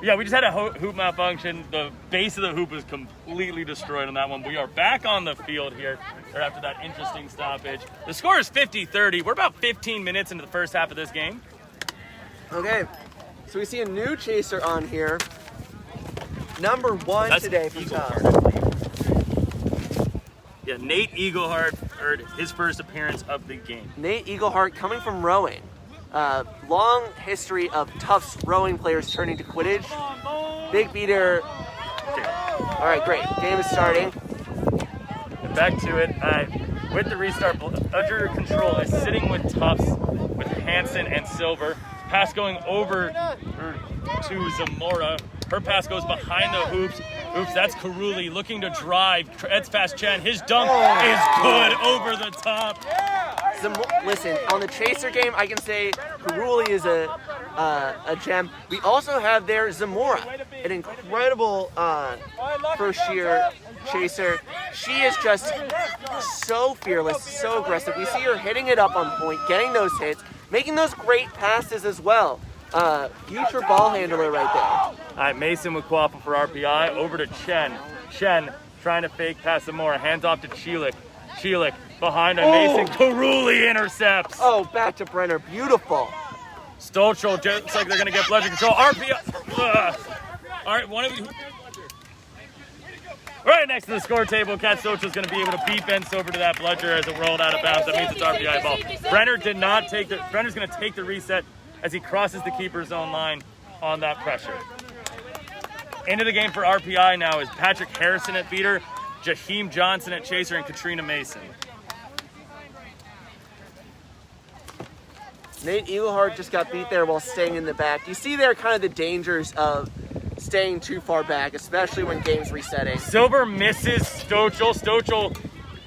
yeah, we just had a hoop malfunction. The base of the hoop was completely destroyed on that one. We are back on the field here after that interesting stoppage. The score is 50-30. We're about 15 minutes into the first half of this game. Okay, so we see a new chaser on here. Number 1 That's today for Eagleheart. Tufts. Yeah, Nate Eagleheart earned his first appearance of the game. Nate Eagleheart coming from rowing. Long history of Tufts rowing players turning to Quidditch. Big beater. All right, great. Game is starting. And back to it. With the restart, under control is sitting with Tufts, with Hansen and Silver. Pass going over to Zamora. Her pass goes behind the hoops. Oops, that's Rouley looking to drive. It's fast Chen. His dunk is good over the top. Listen, on the chaser game, I can say Rouley is a gem. We also have there Zamora, an incredible first-year chaser. She is just so fearless, so aggressive. We see her hitting it up on point, getting those hits, making those great passes as well. Future ball handler right there. All right, Mason with Quaffle for RPI. Over to Chen. Chen trying to fake pass Zamora. Hands off to Chelik. Chelik behind on Mason. Rouley intercepts. Oh, back to Brenner. Beautiful. Stolchel just like they're going to get pleasure control. RPI. All right, one of you. Right next to the score table, Kat Stolchel's going to be able to beat Ben over to that bludger as it rolled out of bounds. That means it's RPI ball. Brenner's going to take the reset as he crosses the keeper zone line on that pressure. Into the game for RPI now is Patrick Harrison at beater. Jaheim Johnson at chaser and Katrina Mason. Nate Eaglehart just got beat there while staying in the back. You see there kind of the dangers of staying too far back, especially when game's resetting. Silver misses Stochel. Stochel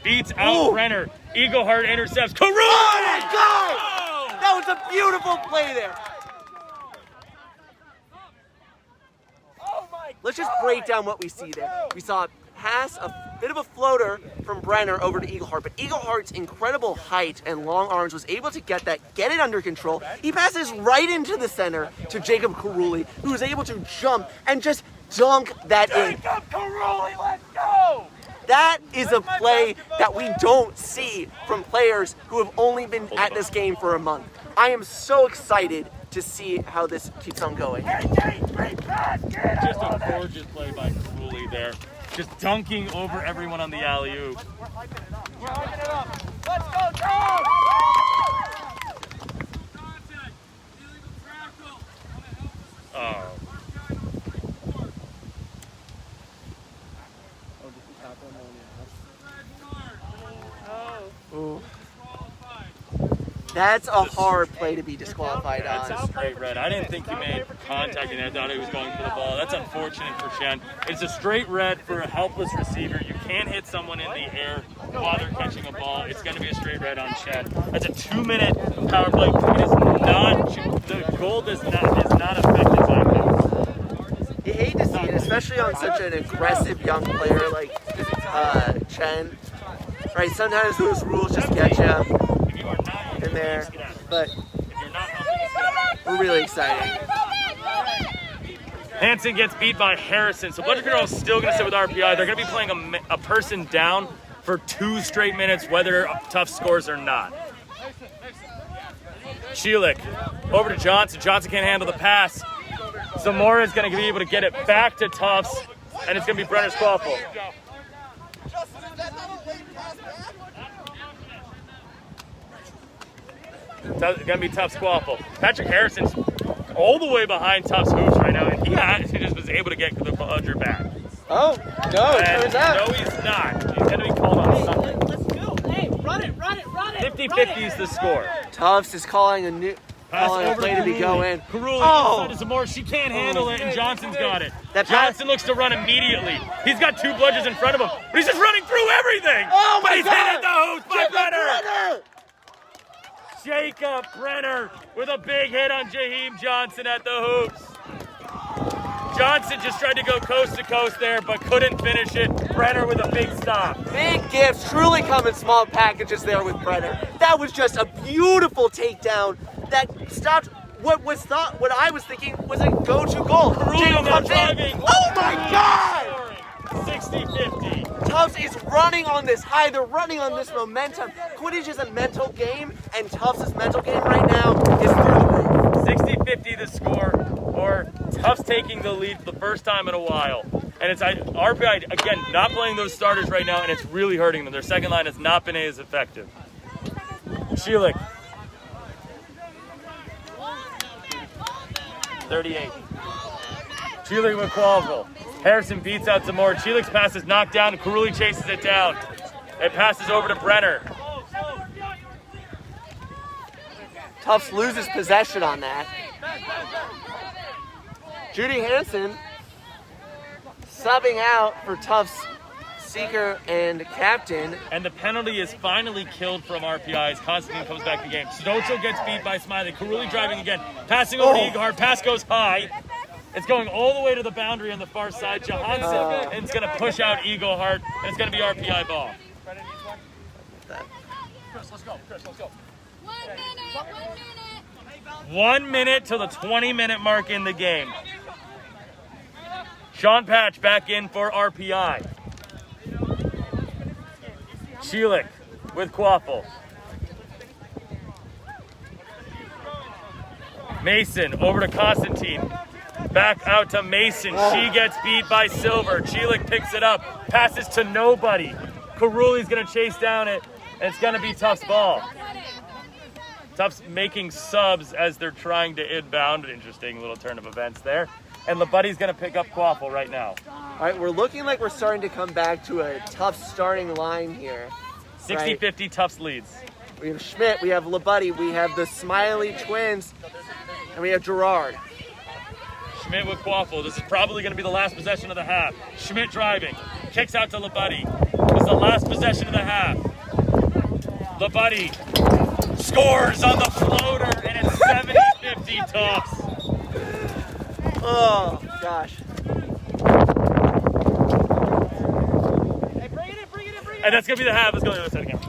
beats out Brenner. Eaglehart intercepts. Karuli! Oh my God! That was a beautiful play there. Let's just break down what we see there. We saw a pass, a bit of a floater from Brenner over to Eaglehart, but Eaglehart's incredible height and long arms was able to get it under control. He passes right into the center to Jacob Karuli, who was able to jump and just dunk that in. Jacob Karuli, let's go! That is a play that we don't see from players who have only been at this game for a month. I am so excited to see how this keeps on going. Just a gorgeous play by Rouley there. Just dunking over everyone on the alley-oop. We're hyping it up. Let's go, Tom! Oh. Ooh. That's a hard play to be disqualified on. That's a straight red. I didn't think he made contact and I thought he was going for the ball. That's unfortunate for Chen. It's a straight red for a helpless receiver. You can't hit someone in the air while they're catching a ball. It's going to be a straight red on Chen. That's a 2-minute power play. It is not, the goal is not affected by this. You hate to see it, especially on such an aggressive young player like Chen. Right, sometimes those rules just get you in there, but we're really excited. Hansen gets beat by Harrison, so Bludger Control is still going to sit with RPI. They're going to be playing a person down for 2 straight minutes, whether Tufts scores or not. Sheelick over to Johnson. Johnson can't handle the pass. Zamora is going to be able to get it back to Tufts, and it's going to be Brenner's Quaffle. It's going to be Tufts Quaffle. Patrick Harrison's all the way behind Tufts hoops right now, and he just was able to get the Bludger back. Oh, no, it turns out. No, he's not. He's going to be called on something. Let's go. Hey, run it. 50-50 is the score. Tufts is calling a play to be going. Karuli inside to Zamora. She can't handle it, and Johnson's got it. Johnson looks to run immediately. He's got 2 Bludgers in front of him, but he's just running through everything. Oh, my he's God. hit at the hoops by Breiter. Breiter. Jacob Brenner with a big hit on Jaheim Johnson at the hoops. Johnson just tried to go coast to coast there, but couldn't finish it. Brenner with a big stop. Big gifts truly come in small packages there with Breiter. That was just a beautiful takedown that stopped what I was thinking was a go-to goal. Jacob comes in. Oh my God! 60-50. Tufts is running on this high. They're running on this momentum. Quidditch is a mental game, and Tufts' mental game right now is through the roof. 60-50 the score, or Tufts taking the lead for the first time in a while. And it's RPI, again, not playing those starters right now, and it's really hurting them. Their second line has not been as effective. Sheelick. 38. Sheelick with Quaffle. Harrison beats out Zamora. Cheelick's pass is knocked down, and Karuli chases it down. It passes over to Brenner. Tufts loses possession on that. Judy Hansen subbing out for Tufts seeker and captain. And the penalty is finally killed from RPI as Constantine comes back to the game. Stochel gets beat by Smiley. Karuli driving again. Passing over to Eaglehart. Pass goes high. It's going all the way to the boundary on the far side. Johansson and it's going to push out Eaglehart, and it's going to be RPI ball. Chris, let's go. 1 minute till the 20-minute mark in the game. Sean Patch back in for RPI. Sheelick with Quaffle. Mason over to Constantine. Back out to Mason. She gets beat by Silver. Cheelick picks it up. Passes to nobody. Karuli's going to chase down it. And it's going to be Tufts' ball. Tufts making subs as they're trying to inbound. An interesting little turn of events there. and LeBuddy's going to pick up Quaffle right now. All right, we're looking like we're starting to come back to a tough starting line here. 60-50 Tufts leads. We have Schmidt, we have LeBuddy, we have the Smiley twins, and we have Gerard. Schmidt with Quaffle. This is probably going to be the last possession of the half. Schmidt driving. Kicks out to LeBuddy. This is the last possession of the half. LeBuddy scores on the floater, and it's 70-50 Tufts. Oh, gosh. And that's going to be the half. Let's go to the other side again.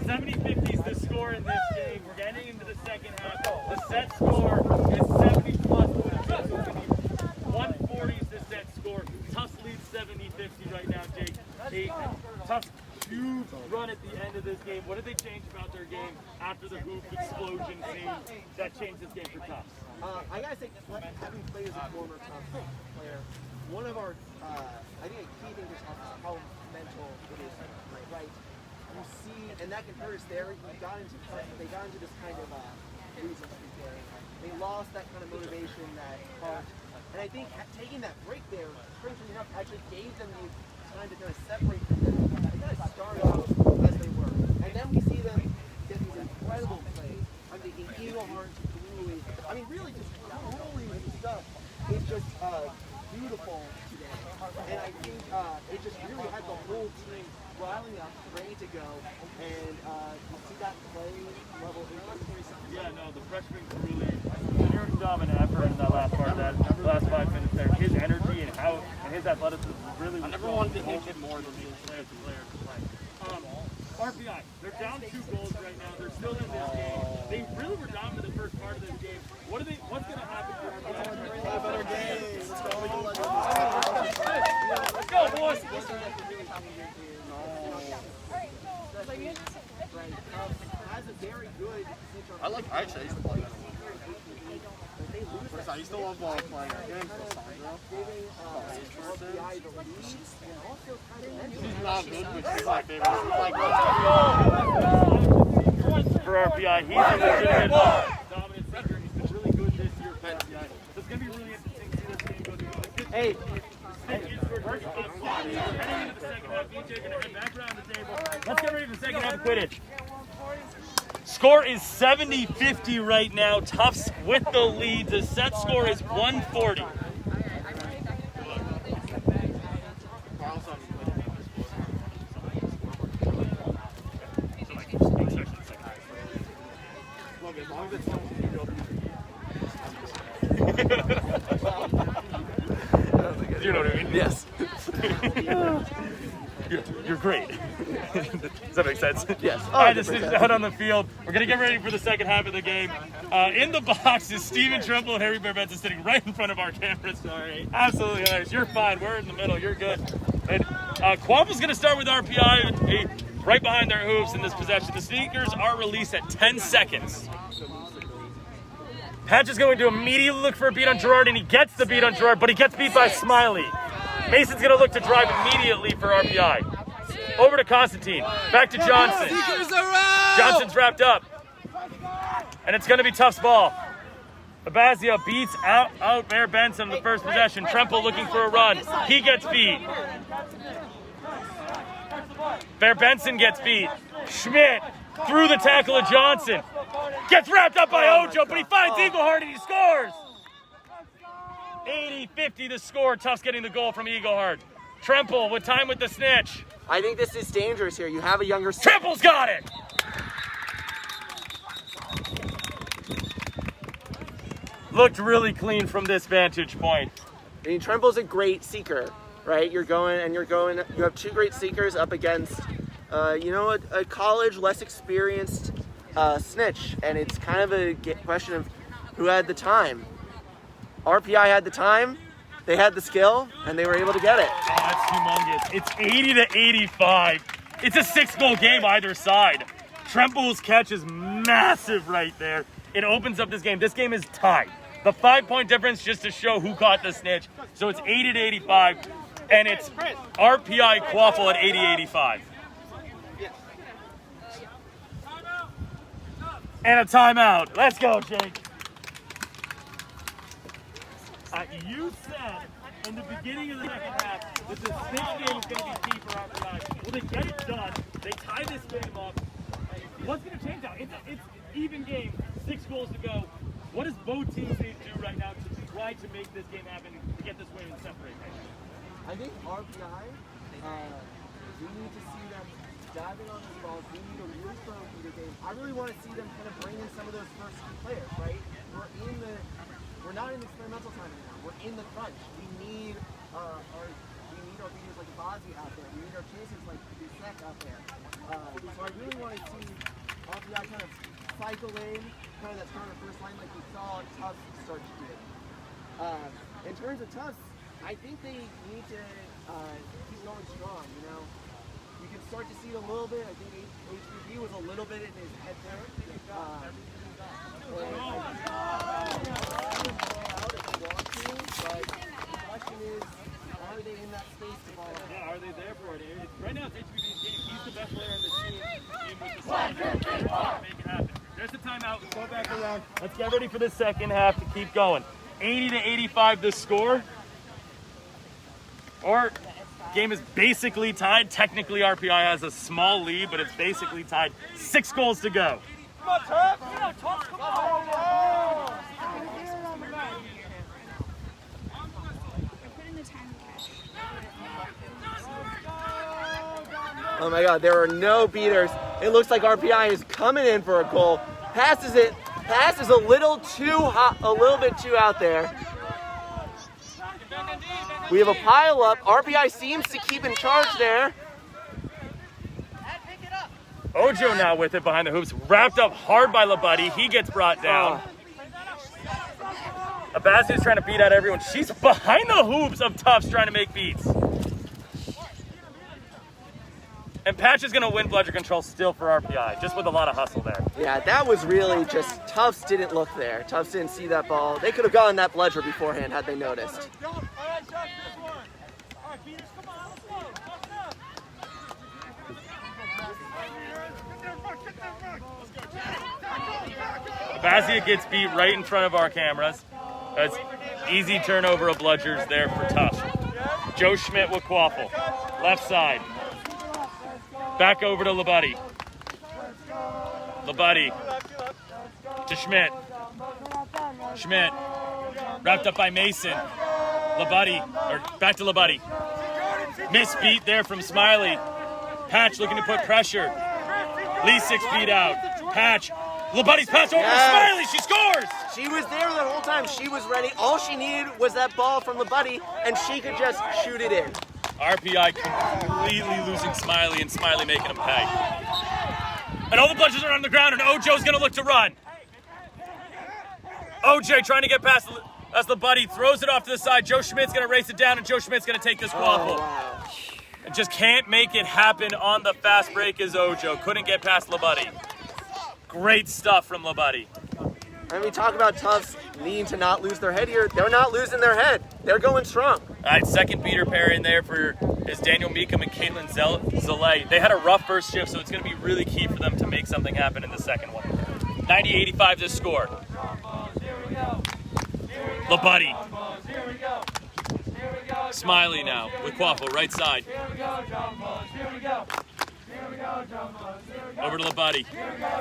70-50 is the score in this game. We're getting into the second half. The set score is 70 plus. 140 is the set score. Tufts leads 70-50 right now, Jake. Tufts huge run at the end of this game. What did they change about their game after the hoop explosion scene that changed this game for Tufts? I gotta say, having played as a former Tufts player, one of our, I think a key thing for Tufts is how mental it is, right? You see, and that can hurt us there. They got into this kind of losing streak there. They lost that kind of motivation, that heart. And I think taking that break there, strangely enough, actually gave them the time to kind of separate from them. They kind of started out as they were. And then we see them get these incredible plays. I'm thinking Eaglehorn to Rouley. I mean, really just Rouley and stuff. It's just beautiful today. And I think it just really had the whole team rallying up, ready to go. And you see that play level. Yeah, no, the freshman really pure dominant effort in that last part of that last 5 minutes there. His energy and his athleticism really. I never wanted to hit more than player to player to play. RPI, they're down 2 goals right now. They're still in this game. They really were dominant the first part of this game. What's going to happen for RPI? Play a better game. Let's go, boys. I actually used to play that. I used to love playing that game for Sandra. She's not good, but she's my favorite. For RPI, he's a legitimate dominant figure. He's been really good this year for RPI. So it's going to be really interesting to see this game go through. Hey. Heading into the second half, BJ going to head back around the table. Let's get ready for the second half of Quidditch. Score is 70-50 right now. Tufts with the lead. The set score is 140. You know what I mean? Yes. You're great. Does that make sense? Yes. All right, this is out on the field. We're going to get ready for the second half of the game. In the box is Steven Trimble and Harry Bear Benson sitting right in front of our cameras. Sorry. Absolutely hilarious. You're fine. We're in the middle. You're good. And Quaffle's going to start with RPI right behind their hoops in this possession. The sneakers are released at 10 seconds. Patch is going to immediately look for a beat on Gerard, and he gets the beat on Gerard, but he gets beat by Smiley. Mason's going to look to drive immediately for RPI. Over to Constantine. Back to Johnson. Johnson's wrapped up. And it's going to be Tufts ball. Abazia beats out Bear Benson the first possession. Tremple looking for a run. He gets beat. Bear Benson gets beat. Schmidt through the tackle of Johnson. Gets wrapped up by Ojo, but he finds Eaglehart and he scores. 80-50 the score. Tufts getting the goal from Eaglehart. Tremple with time with the snitch. I think this is dangerous here. You have a younger... Tremple's got it! Looked really clean from this vantage point. I mean, Tremple's a great seeker, right? You have 2 great seekers up against, a college, less experienced snitch. And it's kind of a question of who had the time. RPI had the time, they had the skill, and they were able to get it. Oh, that's humongous. It's 80-85. It's a 6-goal game either side. Tremple's catch is massive right there. It opens up this game. This game is tied. The 5-point difference just to show who caught the snitch. So it's 80-85, and it's RPI Quaffle at 80-85. And a timeout. Let's go, Jake. You said in the beginning of the second half that this game is going to be key for RPI. Well, they get it done. They tie this game up. What's going to change now? It's even game, 6 goals to go. What does both teams need to do right now to try to make this game happen, to get this win and separate right now? I think RPI, we need to see them diving on these balls. We need a really strong leader game. I really want to see them kind of bring in some of those first key players, right? We're not in experimental time anymore. We're in the crunch. We need our leaders like Bazi out there. We need our chasers like Busek out there. So I really want to see RPI kind of cycle in, kind of that start of the first line like we saw Tufts start to do. In terms of Tufts, I think they need to keep going strong, you know. You can start to see it a little bit. I think HBB was a little bit in his head there. But the question is, are they in that space to ball? Yeah, are they there for it? Right now it's HBB's game. He's the best player on the team. With the side, make it happen. There's the timeout. Go back around. Let's get ready for the second half to keep going. 80-85 the score. Our game is basically tied. Technically, RPI has a small lead, but it's basically tied. 6 goals to go. Come on, Tufts! Come on! Oh my God, there are no beaters. It looks like RPI is coming in for a goal. Passes a little bit too out there. We have a pile up. RPI seems to keep in charge there. Ojo now with it behind the hoops, wrapped up hard by Labuddy. He gets brought down. Abazi is trying to beat out everyone. She's behind the hoops of Tufts trying to make beats. And Patch is going to win bludger control still for RPI, just with a lot of hustle there. Yeah, that was really just, Tufts didn't look there. Tufts didn't see that ball. They could have gotten that bludger beforehand had they noticed. Bazia gets beat right in front of our cameras. That's easy turnover of bludgers there for Tufts. Joe Schmidt with Quaffle. Left side. Back over to Labuddy. Labuddy to Schmidt. Schmidt wrapped up by Mason. Labuddy, or back to Labuddy. Missed beat there from Smiley. Patch looking to put pressure. Lee 6 beat out. Patch. Labuddy's pass over to Smiley. She scores. She was there the whole time. She was ready. All she needed was that ball from Labuddy, and she could just shoot it in. RPI completely losing Smiley and Smiley making him pay. And all the bludgers are on the ground, and Ojo's going to look to run. OJ trying to get past as Labuddy throws it off to the side. Joe Schmidt's going to race it down, and Joe Schmidt's going to take this Quaffle. Wow. And just can't make it happen on the fast break as Ojo. Couldn't get past Labuddy. Great stuff from Labuddy. And we talk about Tufts needing to not lose their head here. They're not losing their head. They're going strong. All right, second beater pair in there for is Daniel Meekum and Caitlin Zalay. They had a rough first shift, so it's going to be really key for them to make something happen in the second one. 90-85 to score. Labuddy. Smiley now with Quaffle, right side. Over to Labuddy.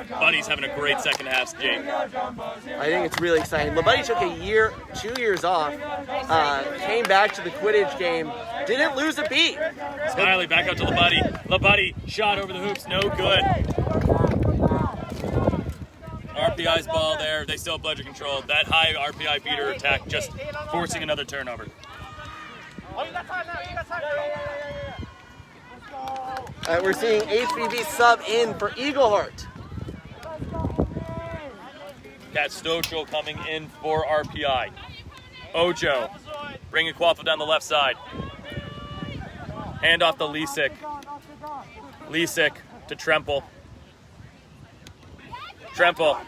Buddy's having a great second half, Jake. I think it's really exciting. Labuddy took 2 years off, came back to the Quidditch game, didn't lose a beat. Smiley back out to Labuddy. Labuddy shot over the hoops, no good. RPI's ball there. They still have bludger control. That high RPI beater attack just forcing another turnover. We're seeing HBB sub in for Eagleheart. Cat Stochel coming in for RPI. Ojo bringing Quaffle down the left side. Hand off to Lisik. Lisik to Tremple. Tremple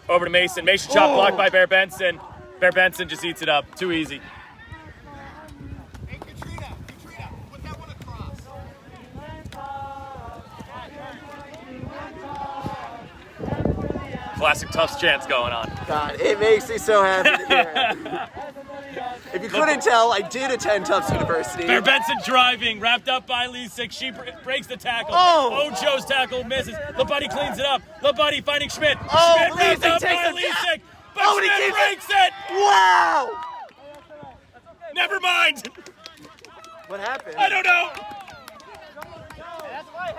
over to Mason. Mason shot blocked by Bear Benson. Bear Benson just eats it up. Too easy. Classic Tufts chants going on. God, it makes me so happy to hear it. If you couldn't tell, I did attend Tufts University. Bear Benson driving, wrapped up by Lisick. She breaks the tackle. Oh! Ojo's tackle misses. LaBuddy cleans it up. LaBuddy finding Schmidt. Oh, Schmidt wrapped Lisick up takes by the Lisick. But Oh, and he Schmidt keeps breaks it. Wow! Never mind. What happened? I don't know.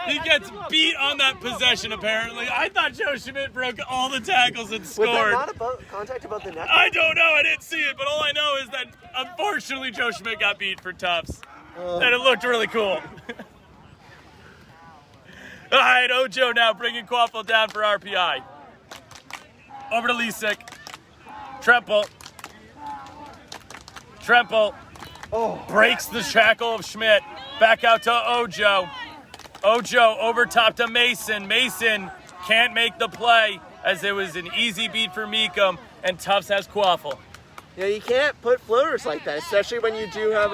He gets beat on that possession, apparently. I thought Joe Schmidt broke all the tackles and Was scored. that not about contact above the neck? I don't know. I didn't see it, but all I know is that, unfortunately, Joe Schmidt got beat for Tufts. And it looked really cool. All right, Ojo now bringing Quaffle down for RPI. Over to Lisick. Tremple. Breaks the shackle of Schmidt. Back out to Ojo. Ojo over top to Mason. Mason can't make the play as it was an easy beat for Meekum, and Tufts has Quaffle. Yeah, you can't put floaters like that, especially when you do have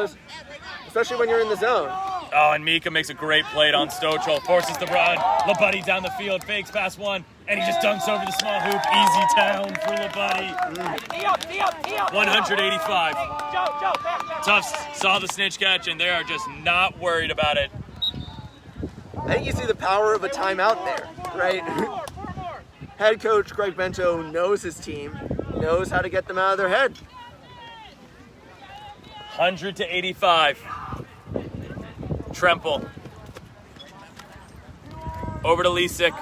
especially when you're in the zone. Oh, and Meekum makes a great play on Stochel. Forces the run. LaBuddy down the field. Fakes past one. And he just dunks over the small hoop. Easy town for LaBuddy. 185. Tufts saw the snitch catch, and they are just not worried about it. I think you see the power of a timeout there, right? Head coach Greg Bento knows his team, knows how to get them out of their head. 100-85. Tremple. Over to Lisick.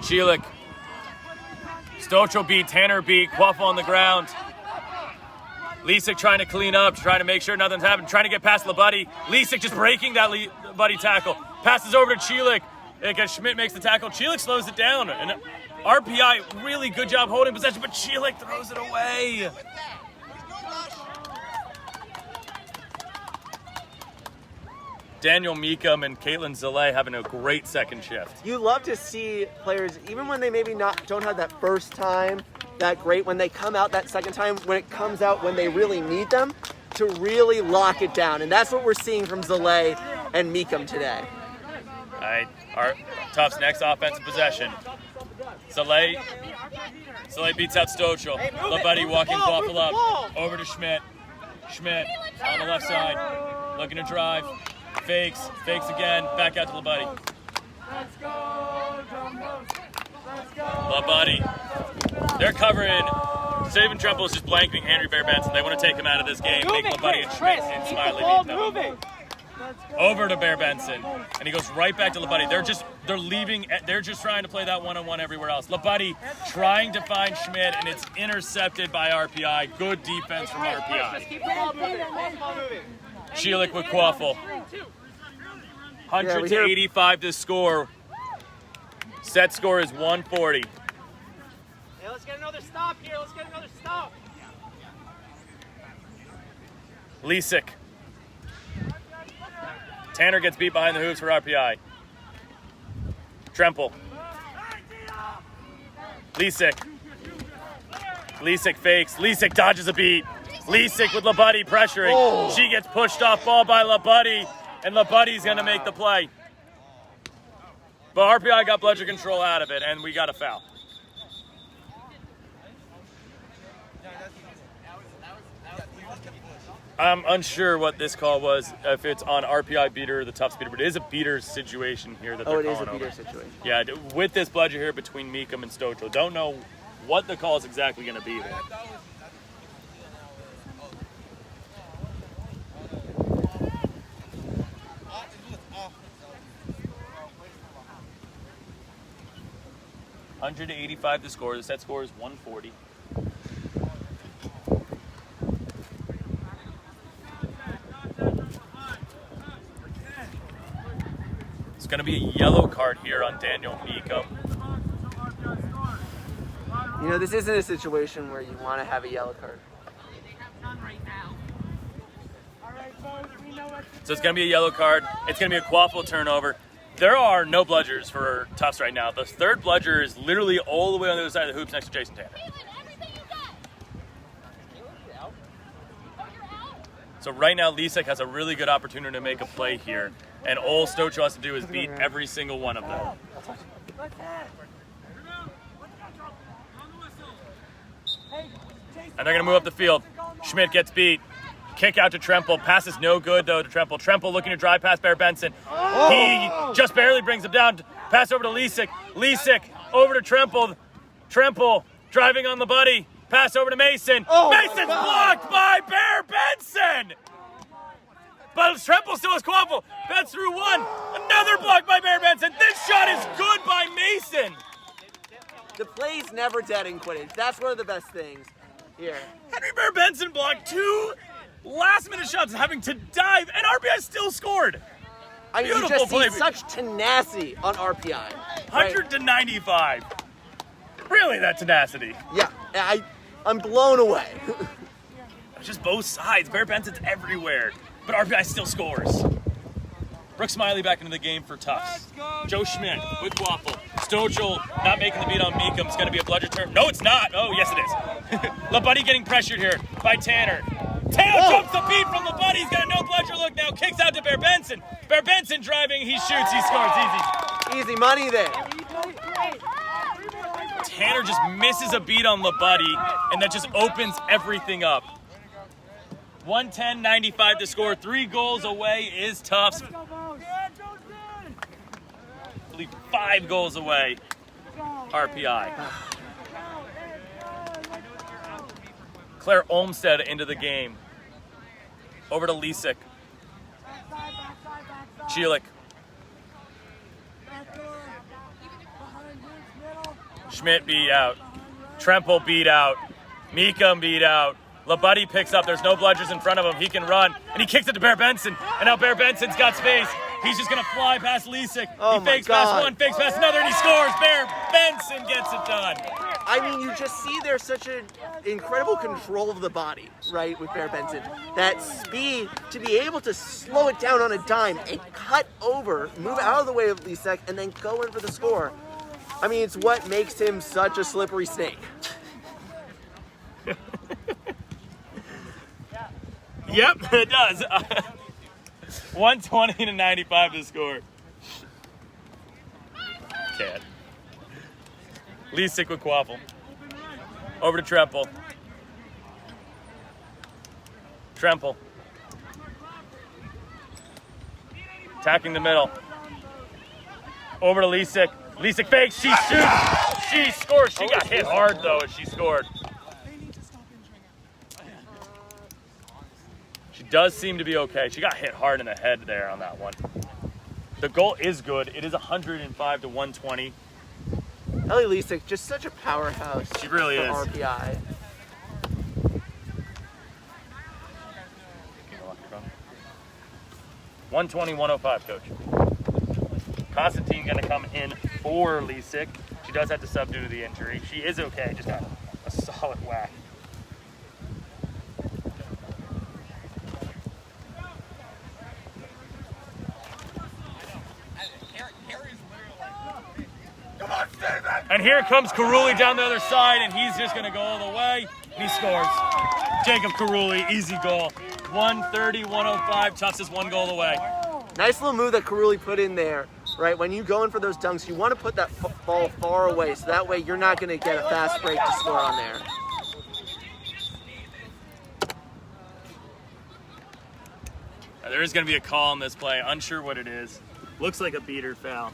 Chielik. Stochel beat, Tanner beat, Quaffle on the ground. Lisick trying to clean up, trying to make sure nothing's happened, trying to get past LaBuddy. Lisick just breaking that LaBuddy tackle. Passes over to Chielik. Because Schmidt makes the tackle. Chielik slows it down. And RPI, really good job holding possession, but Chielik throws it away. Daniel Meekum and Caitlin Zalay having a great second shift. You love to see players, even when they maybe don't have that first time that great, when they come out that second time, when it comes out when they really need them, to really lock it down. And that's what we're seeing from Zalay and Meekum today. All right, our Tufts' next offensive possession. Zalay beats out Stochel. LaBuddy walking Quaffle up. Over to Schmidt. Schmidt on the left side, looking to drive. Fakes again, back out to LaBuddy. LaBuddy. They're covering. Saban Tremple is just blanking Henry Bear Benson. They want to take him out of this game, make LaBuddy and Schmidt and Smiley beat them. Over to Bear Benson, and he goes right back to LaBuddy. They're leaving. They're just trying to play that one-on-one everywhere else. LaBuddy trying to find Schmidt, and it's intercepted by RPI. Good defense from RPI. Chielik with Quaffle. 100-85 to score. Set score is 140. Hey, let's get another stop here. Let's get another stop. Lisick. Tanner gets beat behind the hoops for RPI. Tremple. Lisick. Lisick fakes. Lisick dodges a beat. Lisick with LaBuddy pressuring. Oh. She gets pushed off ball by LaBuddy, and LaBuddy's going to make the play. But RPI got bludger control out of it, and we got a foul. I'm unsure what this call was, if it's on RPI beater or the Tufts beater, but it is a beater situation here that they're calling over. Oh, it is a beater situation. Yeah, with this bludger here between Meekum and Stochel. Don't know what the call is exactly going to be there. $100-85 to score. The set score is 140. It's going to be a yellow card here on Daniel Meekum. You know, this isn't a situation where you want to have a yellow card. So it's going to be a yellow card. It's going to be a Quaffle turnover. There are no bludgers for Tufts right now. The third bludger is literally all the way on the other side of the hoops next to Jason Tanner. So right now, Lisick has a really good opportunity to make a play here. And all Stochel has to do is beat every single one of them. And they're going to move up the field. Schmidt gets beat. Kick out to Tremple. Pass is no good, though, to Tremple. Tremple looking to drive past Bear Benson. He just barely brings him down. Pass over to Lesick. Lesick over to Tremple. Tremple driving on the buddy. Pass over to Mason. Mason's blocked by Bear Benson. But Tremple still has Quaffle. Bets through one. Another block by Bear Benson. This shot is good by Mason. The play's never dead in Quidditch. That's one of the best things here. Henry Bear Benson blocked 2 last-minute shots, having to dive, and RPI still scored. I mean, you Beautiful just play. see such tenacity on RPI. 100 to 95. Really, that tenacity. Yeah, I'm blown away. Just both sides. Bear Benson's everywhere, but RPI still scores. Brooke Smiley back into the game for Tufts. Joe Schmidt with Quaffle. Stochel not making the beat on Meekum. It's going to be a bludger turn. No, it's not. Oh, yes, it is. LaBuddy getting pressured here by Tanner. Tanner jumps the beat from LaBuddy. He's got a no bludger look now. Kicks out to Bear Benson. Bear Benson driving. He shoots. He scores. Easy. Easy money there. Tanner just misses a beat on LaBuddy, and that just opens everything up. 110-95 to score. 3 goals away is Tufts. I believe 5 goals away, RPI. Claire Olmsted into the game. Over to Lesick. Chelik. Schmidt beat out. Tremple beat out. Meekum beat out. LaBuddy picks up. There's no bludgers in front of him. He can run. And he kicks it to Bear Benson. And now Bear Benson's got space. He's just going to fly past Lesick. Oh he fakes my past God. one, fakes past another, and he scores. Bear Benson gets it done. I mean, you just see there's such an incredible control of the body, right, with Bear Benson. That speed to be able to slow it down on a dime and cut over, move out of the way of Lesick, and then go in for the score. I mean, it's what makes him such a slippery snake. Yep, it does. 120-95 to score. Cat. Lesick with Quaffle. Over to Tremple. Tremple. Attacking the middle. Over to Lesick. Lesick fakes. She shoots. She scores. She got hit hard, though, as she scored. She does seem to be okay. She got hit hard in the head there on that one. The goal is good. It is 105 to 120. Ellie Lesick, just such a powerhouse. She really is. RPI. 120-105, Coach. Constantine going to come in for Lesick. She does have to sub due to the injury. She is okay, just got a solid whack. And here comes Rouley down the other side, and he's just going to go all the way. And he scores. Jacob Rouley, easy goal. 130-105. Tufts is 1 goal away. Nice little move that Rouley put in there, right? When you go in for those dunks, you want to put that ball far away, so that way you're not going to get a fast break to score on there. There is going to be a call on this play. Unsure what it is. Looks like a beater foul.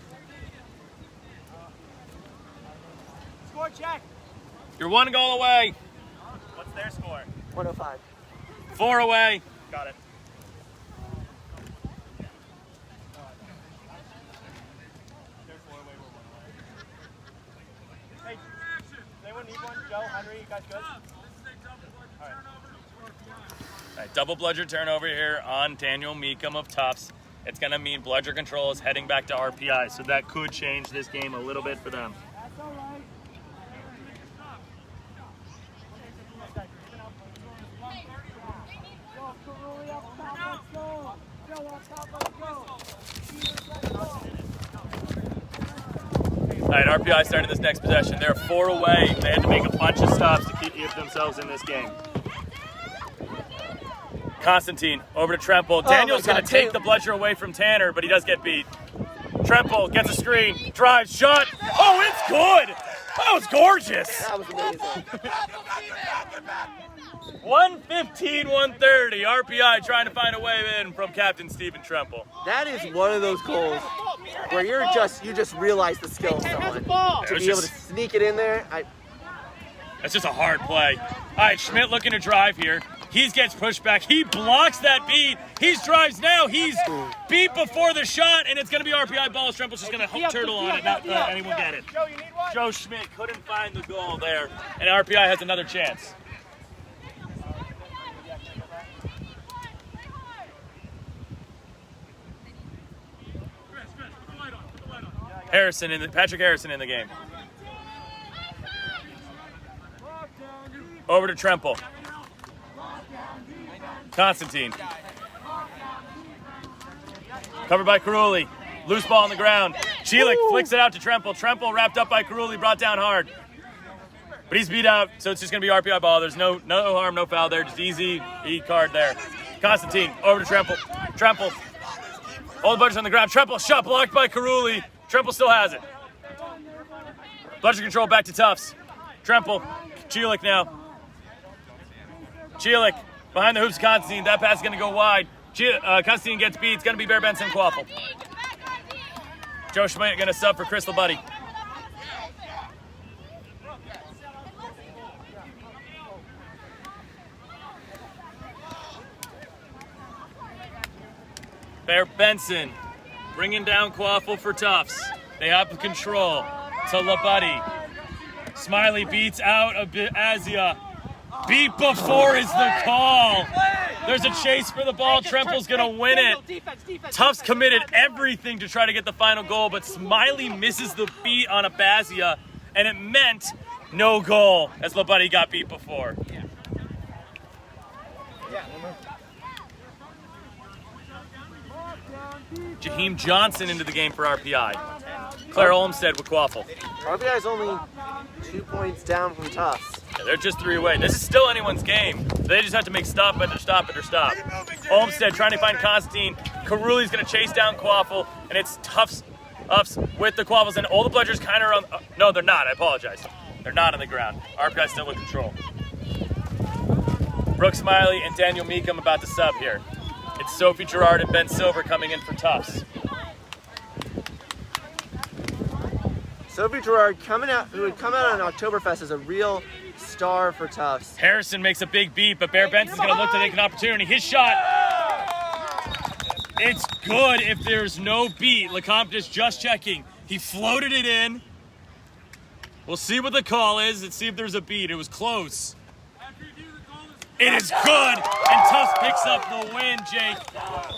Score check. You're 1 goal away. What's their score? 105. 4 away. Got it. Hey, does anyone need one? Joe, Henry, you guys good? All right, double bludger turnover here on Daniel Meekum of Tufts. It's going to mean bludger control is heading back to RPI, so that could change this game a little bit for them. That's all right. All right, RPI starting this next possession. They're 4 away. They had to make a bunch of stops to keep themselves in this game. Constantine over to Tremple. Daniel's going to take the bludger away from Tanner, but he does get beat. Tremple gets a screen, drives, shot. Oh, it's good! That was gorgeous. That was amazing. 115-130. RPI trying to find a way in from Captain Stephen Tremple. That is one of those goals where you just realize the skill of someone. To be able to sneak it in there, That's just a hard play. All right, Schmidt looking to drive here. He gets pushed back. He blocks that beat. He drives now. He's beat before the shot, and it's going to be RPI ball. Tremple's just going to turtle on it, not anyone get it. Joe Schmidt couldn't find the goal there, and RPI has another chance. Patrick Harrison in the game. Over to Tremple. Constantine. Covered by Rouley. Loose ball on the ground. Chelik flicks it out to Tremple. Tremple wrapped up by Rouley, brought down hard. But he's beat out, so it's just going to be RPI ball. There's no harm, no foul there. Just easy card there. Constantine over to Tremple. Tremple. All the Bludgers on the ground. Tremple shot blocked by Rouley. Tremple still has it. Bludger control back to Tufts. Tremple. Chelik now. Chelik behind the hoops. Constantine. That pass is going to go wide. Constantine gets beat. It's going to be Bear Benson Quaffle. Joe Schmidt going to sub for Chris Labuddy. Bear Benson bringing down Quaffle for Tufts. They have control to Labuddy. Smiley beats out a bit. Azia. Beat before is the call. There's a chase for the ball. Tremple's going to win it. Tufts committed everything to try to get the final goal, but Smiley misses the beat on a Bazia, and it meant no goal as Labuddy got beat before. Jaheim Johnson into the game for RPI. Claire Olmstead with Quaffle. RPI is only 2 points down from Tufts. Yeah, they're just 3 away. This is still anyone's game. They just have to make stop after stop after stop. Olmstead trying to find Constantine. Caruli's going to chase down Quaffle, and it's Tufts with the Quaffles, and all the Bludgers kind of on. No, they're not. I apologize. They're not on the ground. RPI still with control. Brooke Smiley and Daniel Meekum about to sub here. It's Sophie Gerard and Ben Silver coming in for Tufts. Sophie Gerard who had come out on Oktoberfest as a real star for Tufts. Harrison makes a big beat, but Bear Benson's going to look to take an opportunity. His shot, it's good if there's no beat. Lecomte is just checking. He floated it in. We'll see what the call is. Let's see if there's a beat. It was close. It is good, and Tufts picks up the win, Jake.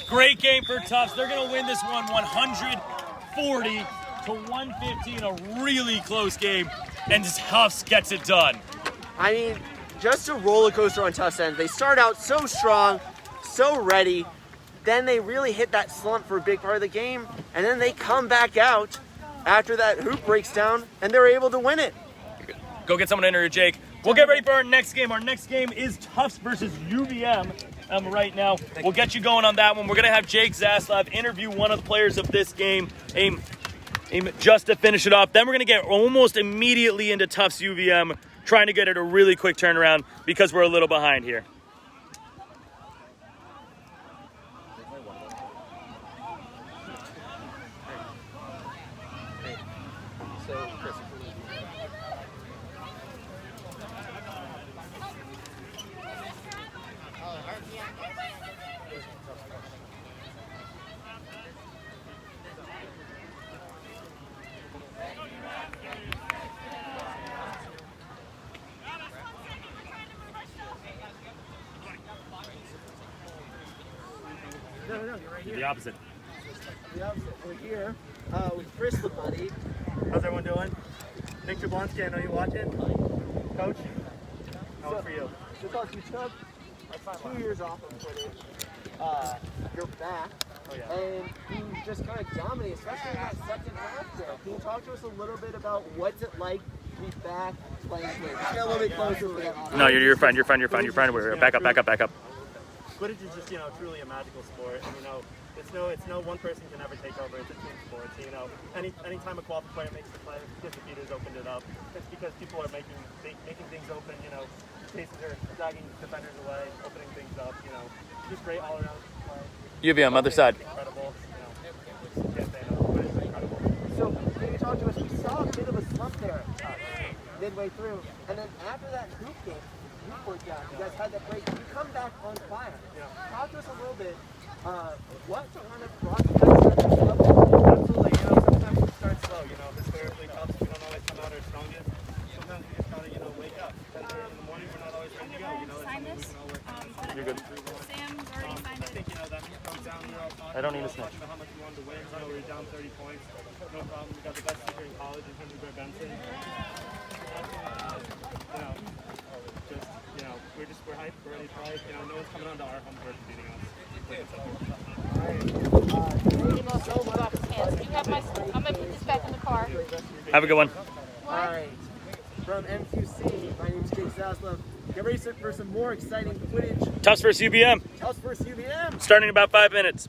Great game for Tufts. They're going to win this one 140 to 115, a really close game, and Tufts gets it done. I mean, just a roller coaster on Tufts end. They start out so strong, so ready, then they really hit that slump for a big part of the game, and then they come back out after that hoop breaks down, and they're able to win it. Go get someone in here, Jake. We'll get ready for our next game. Our next game is Tufts versus UVM right now. We'll get you going on that one. We're going to have Jake Zaslav interview one of the players of this game just to finish it off. Then we're going to get almost immediately into Tufts UVM, trying to get it a really quick turnaround because we're a little behind here. The opposite. We're here with Chris Labuddy. How's everyone doing? Nick Jablonski, I know you're watching. Coach, how's for you? So Coach, you took 2 years off of footage. You're back, and you just kind of dominate, especially in that second half there. Can you talk to us a little bit about what's it like to be back playing here? Just get a little bit closer for that. No, you're fine. Back up. Footage is just, truly a magical sport. And, it's no one person can ever take over. It's a team sport. So, you know, anytime a qualified player makes the play, the defeaters opened it up. It's because people are making things open. You know, cases are dragging defenders away, opening things up. You know, just great all around play. UVM, other side. Incredible. You know, can't say no, but it's incredible. So, can you talk to us? We saw a bit of a slump there midway through, and then after that hoop game, you worked out. You guys had that break. You come back on fire. Yeah. Talk to us a little bit. What kind of brought you guys to that level? Absolutely. You know, sometimes we start slow. You know, historically, Tufts, we don't always come out our strongest. Sometimes we just gotta, you know, wake up. 10:30 in the morning, we're not always ready to go. You know, it's something we can all work on. You're good. Sam's already signed I think, you know, that comes down, you know, I don't need a snitch. how much we wanted to win. You know, we were down 30 points. No problem. We got the best speaker in college in terms of Breiter Benson. You know, just, you know, we're hyped. We're ready to play. You know, no one's coming onto our home court and beating us. I'm gonna put this back in the car. Have a good one. All right. From MQC, my name is Jake Zaslav. Get ready for some more exciting footage. Tufts versus UVM. Tufts versus UVM. Starting in about 5 minutes.